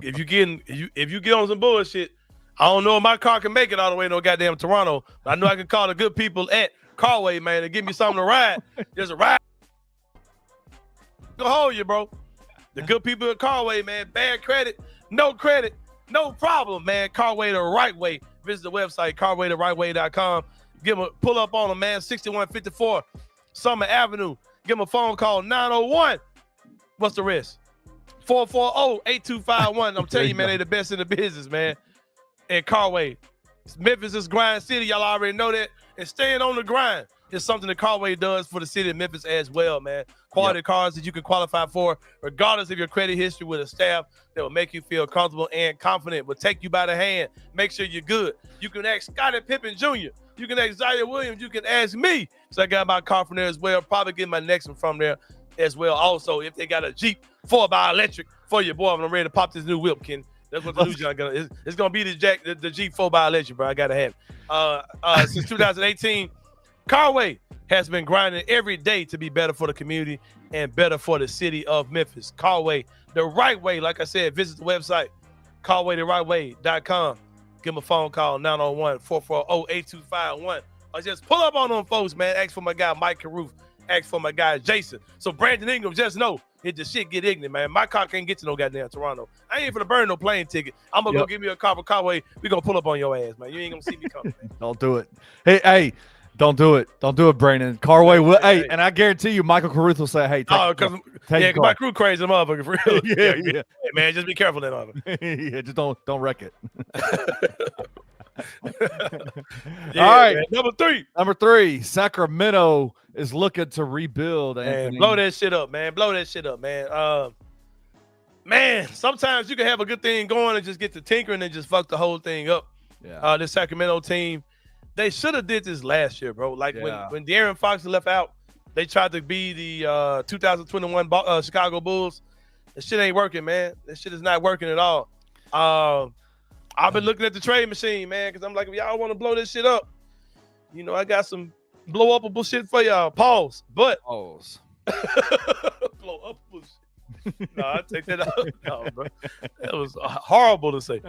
on some bullshit, I don't know if my car can make it all the way to no goddamn Toronto. But I know I can call the good people at Carway, man, to give me something to ride. There's a ride. Gonna hold you, bro. The good people at Carway, man. Bad credit, no problem, man. Carway the right way. Visit the website, carwaytherightway.com. Pull up on them, man. 6154 Summer Avenue. Give them a phone call, 901. What's the rest? 440-8251. I'm telling you, man, they the best in the business, man. And Carway. Memphis is grind city. Y'all already know that. And staying on the grind is something that Carway does for the city of Memphis as well, man. Quality cars that you can qualify for, regardless of your credit history, with a staff that will make you feel comfortable and confident, will take you by the hand, make sure you're good. You can ask Scottie Pippen Jr. You can ask Zaire Williams. You can ask me. So I got my car from there as well. Probably get my next one from there as well. Also, if they got a Jeep 4x electric for your boy, when I'm ready to pop this new whip, Ken. That's what the new John gonna. It's gonna be the Jeep 4x electric, bro. I gotta have it. Since 2018, Carway has been grinding every day to be better for the community and better for the city of Memphis. Carway the right way. Like I said, visit the website, carwaytherightway.com. Give them a phone call, 901-440-8251. Or just pull up on them folks, man. Ask for my guy, Mike Caruth. Ask for my guy, Jason. So Brandon Ingram, just know, if the shit get ignorant, man, my car can't get to no goddamn Toronto. I ain't finna burn no plane ticket. I'm gonna go give me a car for Carway. We gonna pull up on your ass, man. You ain't gonna see me coming. Don't do it. Hey, don't do it. Don't do it, Brandon. Carway will. Hey, and I guarantee you, Michael Caruth will say, "Hey, because my crew crazy motherfucker for real." yeah. Hey, man, just be careful that other. Yeah, just don't wreck it. Yeah, All right. man. Number 3, Sacramento is looking to rebuild. Man, Anthony. blow that shit up, man. Blow that shit up, man. Man, sometimes you can have a good thing going and just get to tinkering and just fuck the whole thing up. Yeah. This Sacramento team, they should have did this last year, bro. Like when De'Aaron Fox left out, they tried to be the 2021 Chicago Bulls. That shit ain't working, man. That shit is not working at all. I've been looking at the trade machine, man, because I'm like, if y'all want to blow this shit up, you know, I got some blow upable shit for y'all. Pause. But blow upable shit. No, I take that out. No, bro. That was horrible to say.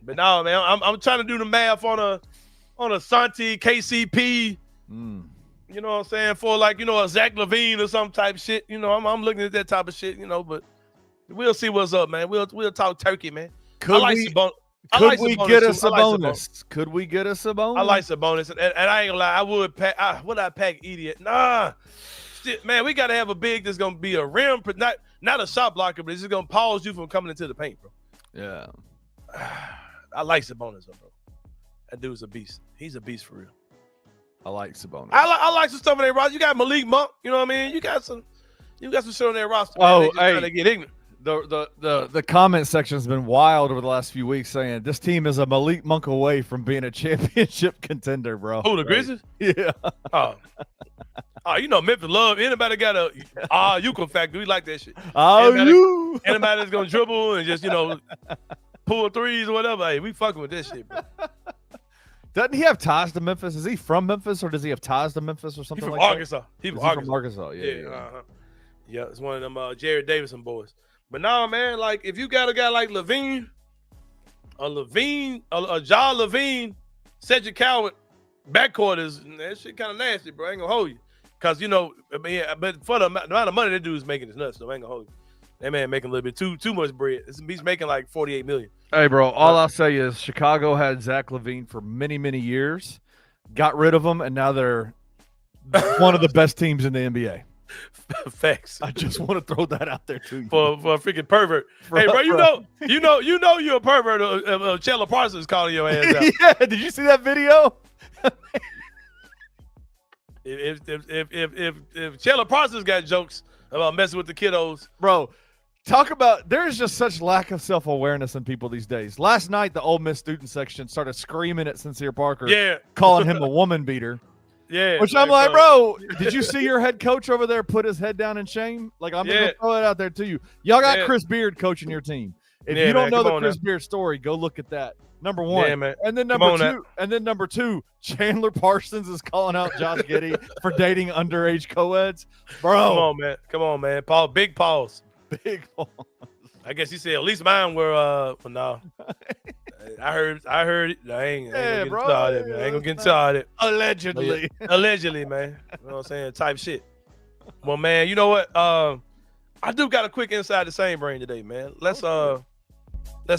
But no, man, I'm trying to do the math on a Santi KCP. You know what I'm saying? For like, you know, a Zach Levine or some type shit. You know, I'm looking at that type of shit, you know, but we'll see what's up, man. We'll talk turkey, man. Could we get us a bonus? Could we get us a bonus? I like Sabonis, and I ain't gonna lie, I would pack. Would I pack idiot? Nah, shit, man, we gotta have a big that's gonna be a rim, not a shot blocker, but it's just gonna pause you from coming into the paint, bro. Yeah, I like Sabonis, bro. That dude's a beast. He's a beast for real. I like Sabonis. I like some stuff on their roster. You got Malik Monk, you know what I mean? You got some shit on their roster. Oh, man. They just get ignorant. The comment section has been wild over the last few weeks, saying this team is a Malik Monk away from being a championship contender, bro. Who, the Grizzlies? Yeah. Oh, you know, Memphis love anybody got a Yuka factor. We like that shit. Anybody that's gonna dribble and just, you know, pull threes or whatever. Hey, we fucking with this shit, bro. Doesn't he have ties to Memphis? Is he from Memphis or does he have ties to Memphis or something He's from like Arkansas. that? He's from Arkansas. Yeah. Yeah, it's one of them Jared Davison boys. But no, man, like if you got a guy like Levine, a Ja Levine, Cedric Coward, backcourt is that shit kind of nasty, bro. I ain't gonna hold you, cause you know, I mean, but for the amount of money that dude's making is nuts. So I ain't gonna hold you. That man making a little bit too much bread. He's making like $48 million. Hey, bro, all I'll say is Chicago had Zach Levine for many, many years, got rid of him, and now they're one of the best teams in the NBA. Facts. I just want to throw that out there too. For a freaking pervert. Hey, bro, you know you're a pervert. Chandler Parsons calling your ass out. Yeah, did you see that video? If Chandler Parsons got jokes about messing with the kiddos, bro. Talk about there's just such lack of self-awareness in people these days. Last night, the Ole Miss student section started screaming at Sincere Parker, calling him a woman beater. Yeah, which I'm like, bro, did you see your head coach over there put his head down in shame? Like, I'm gonna throw it out there to you. Y'all got Chris Beard coaching your team. If you don't know the Chris Beard story, go look at that. Number one, man. And then number two, Chandler Parsons is calling out Josh Giddey for dating underage co-eds, bro. Come on, man. Paul, big pause. Big pause. I guess he said at least mine were. Well, no, I heard. I ain't gonna get started. Allegedly, man. You know what I'm saying? Type shit. Well, man, you know what? I do got a quick Inside the Same Brain today, man. Let's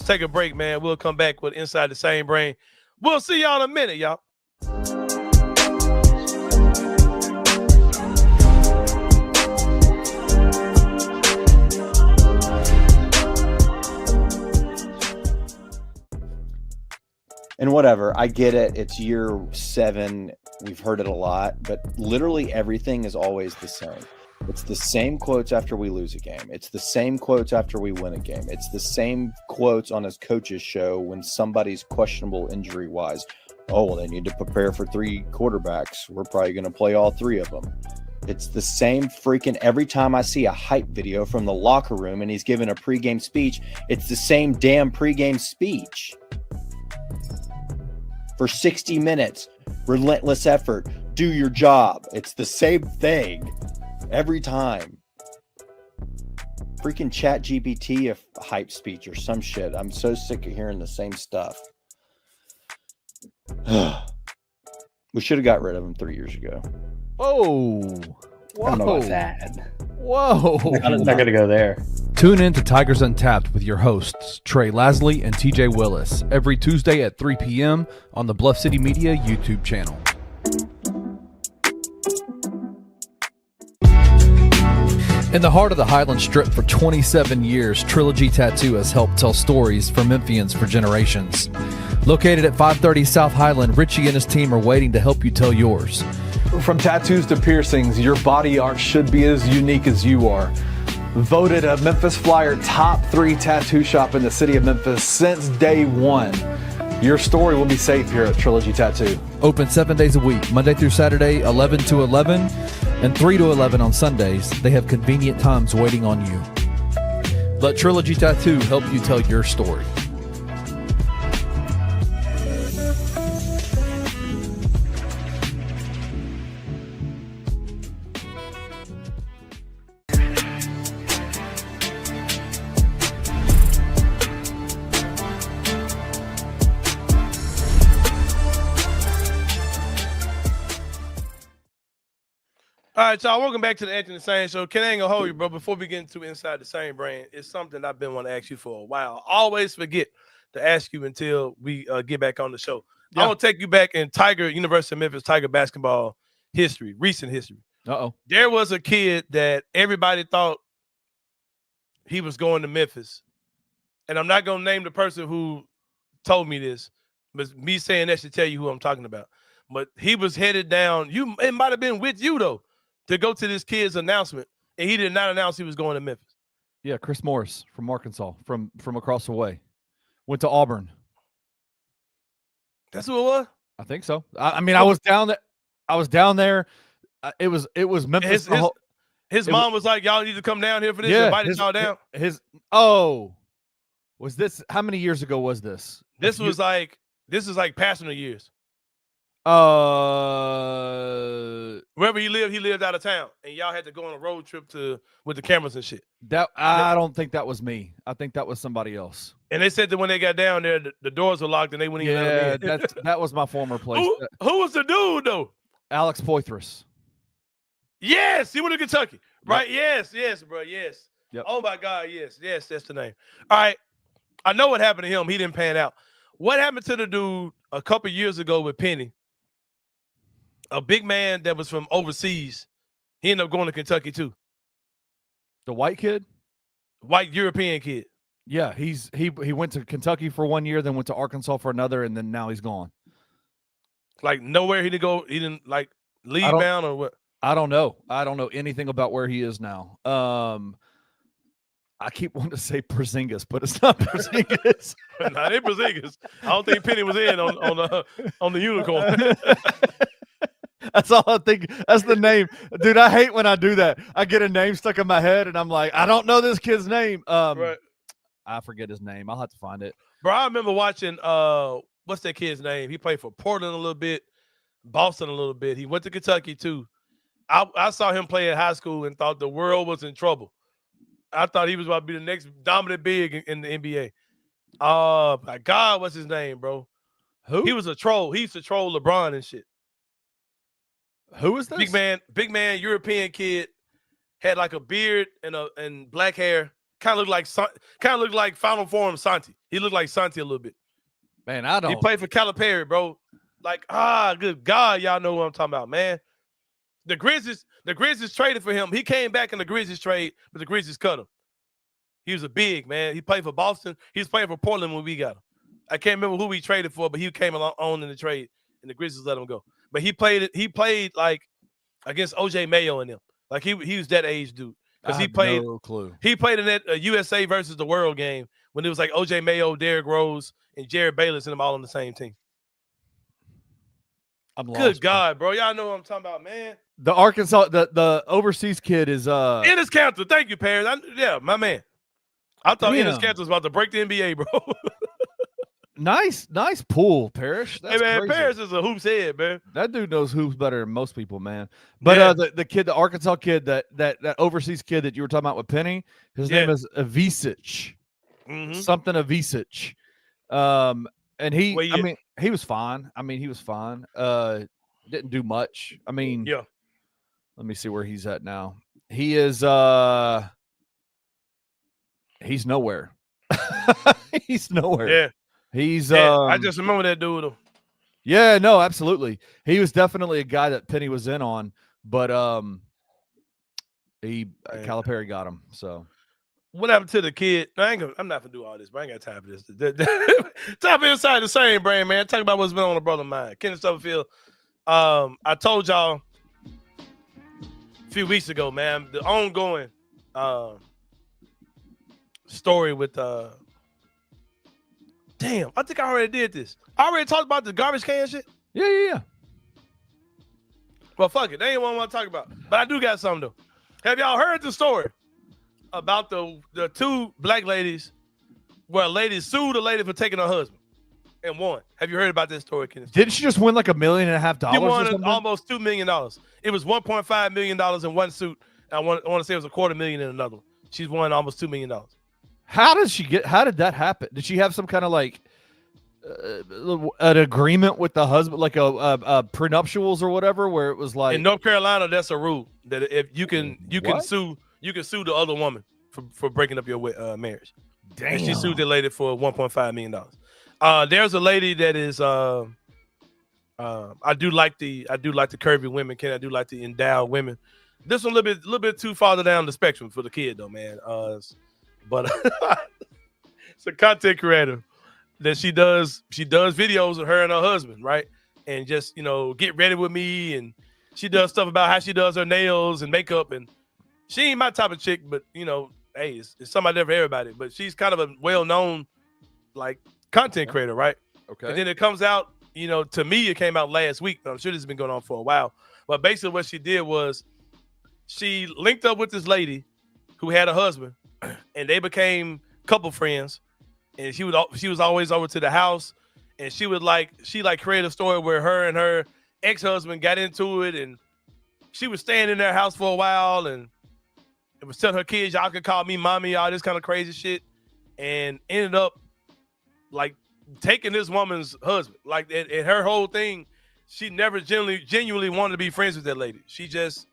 take a break, man. We'll come back with Inside the Same Brain. We'll see y'all in a minute, y'all. And whatever, I get it. It's year 7. We've heard it a lot, but literally everything is always the same. It's the same quotes after we lose a game. It's the same quotes after we win a game. It's the same quotes on his coach's show when somebody's questionable injury-wise. Oh, well, they need to prepare for 3 quarterbacks. We're probably going to play all 3 of them. It's the same freaking every time I see a hype video from the locker room and he's giving a pregame speech, it's the same damn pregame speech. For 60 minutes, relentless effort, do your job. It's the same thing every time. Freaking ChatGPT a hype speech or some shit. I'm so sick of hearing the same stuff. We should have got rid of him 3 years ago. Oh, I don't know about that. Whoa. I'm not going to go there. Tune in to Tigers Untapped with your hosts, Trey Lasley and TJ Willis, every Tuesday at 3 p.m. on the Bluff City Media YouTube channel. In the heart of the Highland Strip for 27 years, Trilogy Tattoo has helped tell stories for Memphians for generations. Located at 530 South Highland, Richie and his team are waiting to help you tell yours. From tattoos to piercings, your body art should be as unique as you are. Voted a Memphis Flyer top 3 tattoo shop in the city of Memphis since day one. Your story will be safe here at Trilogy Tattoo. Open 7 days a week, Monday through Saturday, 11 to 11, and 3 to 11 on Sundays. They have convenient times waiting on you. Let Trilogy Tattoo help you tell your story. All right, y'all. Welcome back to the Anthony Sain Show. Ken, I ain't gonna hold you, bro. Before we get into Inside the Sain brand, it's something I've been wanting to ask you for a while. I always forget to ask you until we get back on the show. Yeah. I want to take you back in University of Memphis Tiger basketball history, recent history. Uh-oh. There was a kid that everybody thought he was going to Memphis. And I'm not gonna name the person who told me this, but me saying that should tell you who I'm talking about. But he was headed down. It might have been with you though, to go to this kid's announcement, and he did not announce he was going to Memphis. Yeah, Chris Morris from Arkansas, from across the way. Went to Auburn. That's who it was? I think so. I mean, I was down there. It was Memphis. His mom was like, y'all need to come down here for this. Yeah, Invited y'all down. Was this, how many years ago was this? This is like passing years. Wherever he lived out of town, and y'all had to go on a road trip with the cameras and shit. I don't think that was me. I think that was somebody else. And they said that when they got down there, the doors were locked and they wouldn't even let them in. that was my former place. Who was the dude though? Alex Poitras. Yes, he went to Kentucky, right? Yep. Yes, bro, yes. Yep. Oh my God, yes, that's the name. All right, I know what happened to him. He didn't pan out. What happened to the dude a couple years ago with Penny? A big man that was from overseas. He ended up going to Kentucky too. The white kid? White European kid. Yeah, he went to Kentucky for 1 year, then went to Arkansas for another, and then now he's gone. Like nowhere he didn't go. He didn't like leave bound or what? I don't know. I don't know anything about where he is now. I keep wanting to say Porzingis, but it's not Porzingis. Not in Porzingis. I don't think Penny was in on the unicorn. That's all I think. That's the name. Dude, I hate when I do that. I get a name stuck in my head, and I'm like, I don't know this kid's name. Right. I forget his name. I'll have to find it. Bro, I remember watching, what's that kid's name? He played for Portland a little bit, Boston a little bit. He went to Kentucky, too. I saw him play in high school and thought the world was in trouble. I thought he was about to be the next dominant big in the NBA. My God, what's his name, bro? Who? He was a troll. He used to troll LeBron and shit. Who is this? Big man, European kid, had like a beard and black hair. Kind of looked like Final Form Santi. He looked like Santi a little bit. Man, I don't. He played for Calipari, bro. Like, good God, y'all know what I'm talking about, man. The Grizzlies traded for him. He came back in the Grizzlies trade, but the Grizzlies cut him. He was a big man. He played for Boston. He was playing for Portland when we got him. I can't remember who we traded for, but he came along on in the trade, and the Grizzlies let him go. But he played like against OJ Mayo and them. Like he was that age dude. Because he played no clue. He played in that USA versus the World game when it was like OJ Mayo, Derrick Rose, and Jared Bayless and them all on the same team. I'm lost. Good God, bro. Y'all know what I'm talking about, man. The Arkansas, the overseas kid is Ennis Cantor. Thank you, Paris. Yeah, my man. I thought Ennis Cantor was about to break the NBA, bro. Nice pull, Parrish. That's hey man, crazy. Paris is a hoops head, man. That dude knows hoops better than most people, man. But the kid, the Arkansas kid, that overseas kid that you were talking about with Penny, his name is Avicic. Mm-hmm. Something Avicic. And he was fine. Didn't do much. I mean, yeah. Let me see where he's at now. He is he's nowhere. He's nowhere. Yeah. He's I just remember that dude though. Yeah, no, absolutely. He was definitely a guy that Penny was in on, but Calipari got him. So What happened to the kid? No, I'm not gonna do all this, but I ain't got time for this. Time for Inside the Same Brain, man. Talk about what's been on the brother mind. Kenneth Stubblefield. I told y'all a few weeks ago, man, the ongoing story with damn, I think I already did this. I already talked about the garbage can shit. Yeah. Well, fuck it. They ain't what I want to talk about. But I do got something though. Have y'all heard the story about the two black ladies where a lady sued a lady for taking her husband and won? Have you heard about this story, Kenneth? Didn't she just win like $1.5 million? She won almost $2 million. It was $1.5 million in one suit. I want to say it was $250,000 in another one. She's won almost $2 million. How did that happen? Did she have some kind of like an agreement with the husband, like a prenuptials or whatever, where it was like in North Carolina, that's a rule that if you can sue the other woman for breaking up your marriage. Damn. And she sued the lady for $1.5 million. There's a lady that is I do like the curvy women. I do like the endowed women. This one a little bit too farther down the spectrum for the kid though, man. But it's a content creator that she does videos of her and her husband, right? And just, get ready with me, and she does stuff about how she does her nails and makeup, and she ain't my type of chick, but hey, it's somebody there for everybody. But she's kind of a well-known like content creator, right? Okay. And then it comes out, to me it came out last week, but I'm sure this has been going on for a while. But basically what she did was she linked up with this lady who had a husband, and they became couple friends. And she was always over to the house, and she create a story where her and her ex-husband got into it, and she was staying in their house for a while, and it was telling her kids, y'all can call me mommy, all this kind of crazy shit, and ended up like taking this woman's husband. Like, and her whole thing, she never genuinely wanted to be friends with that lady. She just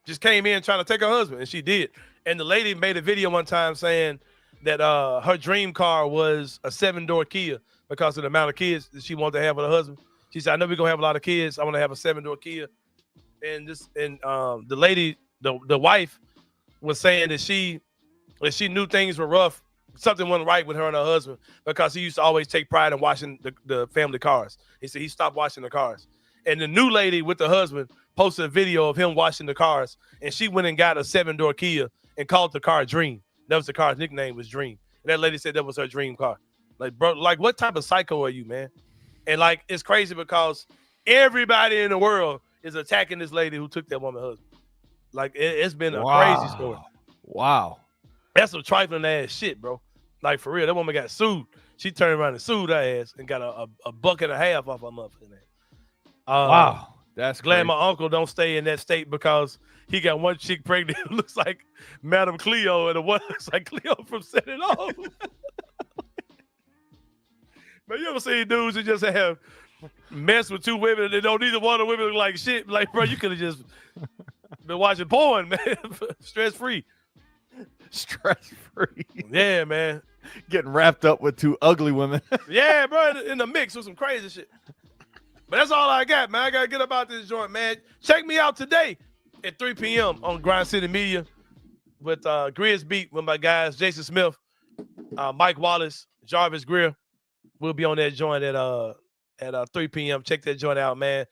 just came in trying to take her husband, and she did. And the lady made a video one time saying that her dream car was a 7-door Kia because of the amount of kids that she wanted to have with her husband. She said, I know we're going to have a lot of kids. I want to have a 7-door Kia. And the lady, the wife, was saying that she knew things were rough. Something wasn't right with her and her husband because he used to always take pride in washing the family cars. He said he stopped washing the cars. And the new lady with the husband posted a video of him washing the cars, and she went and got a 7-door Kia and called the car Dream. That was the car's nickname, was Dream. And that lady said that was her dream car. Like, bro, like, what type of psycho are you, man? And like, it's crazy because everybody in the world is attacking this lady who took that woman's husband. Like, it's been a crazy story. Wow. That's some trifling ass shit, bro. Like, for real, that woman got sued. She turned around and sued her ass and got a $1.50 off her motherfucking ass. Wow. That's glad crazy. my uncle don't stay in that state because he got one chick pregnant who looks like Madam Cleo, and the one looks like Cleo from Set It Off. Man, you ever see dudes who just have mess with two women and they don't either one of the women look like shit? Like, bro, you could have just been watching porn, man. Stress-free. Stress-free. Yeah, man. Getting wrapped up with two ugly women. Yeah, bro, in the mix with some crazy shit. But that's all I got, man. I got to get about this joint, man. Check me out today at 3 p.m. on Grind City Media with Grizz Beat with my guys, Jason Smith, Mike Wallace, Jarvis Greer. We'll be on that joint at 3 p.m. Check that joint out, man.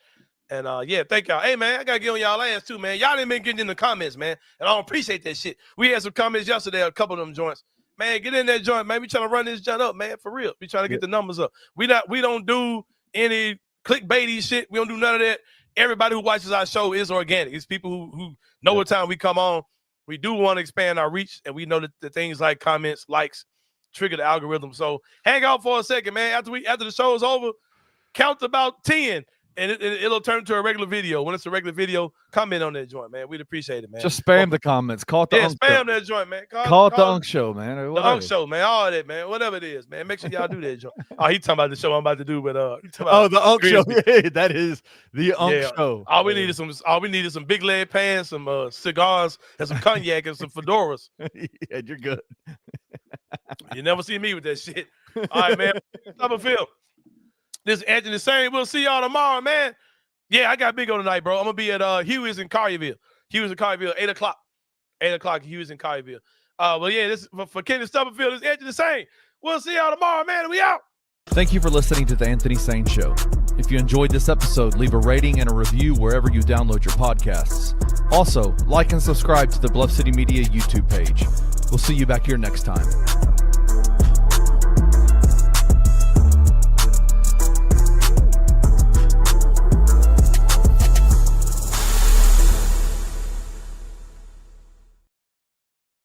And, yeah, thank y'all. Hey, man, I got to get on y'all ass, too, man. Y'all ain't been getting in the comments, man. And I don't appreciate that shit. We had some comments yesterday, a couple of them joints. Man, get in that joint, man. We trying to run this joint up, man, for real. We trying to get the numbers up. We don't do any clickbaity shit. We don't do none of that. Everybody who watches our show is organic. It's people who know what time we come on. We do want to expand our reach, and we know that the things like comments, likes, trigger the algorithm. So hang out for a second, man. After the show is over, count about 10, and it'll turn to a regular video. When it's a regular video, comment on that joint, man. We'd appreciate it, man. Just spam the comments. Call it the Unk spam Show. That joint, man. Call it the Unk Show, man. The Unk Show, man. All that, man. Whatever it is, man. Make sure y'all do that joint. Oh, he talking about the show I'm about to do, but the Unk Show. Yeah, that is the Unk Show. All we needed some big leg pants, some cigars, and some cognac and some fedoras. Yeah, you're good. You never see me with that shit. All right, man. Stubblefield. This is Anthony Sain. We'll see y'all tomorrow, man. Yeah, I got bingo tonight, bro. I'm gonna be at Huey's in Carway. 8 o'clock. 8 o'clock, Hughes and Colleyville. Well, yeah, this for Kenny Stubblefield, this is Anthony Sain. We'll see y'all tomorrow, man. We out. Thank you for listening to the Anthony Sain Show. If you enjoyed this episode, leave a rating and a review wherever you download your podcasts. Also, like and subscribe to the Bluff City Media YouTube page. We'll see you back here next time.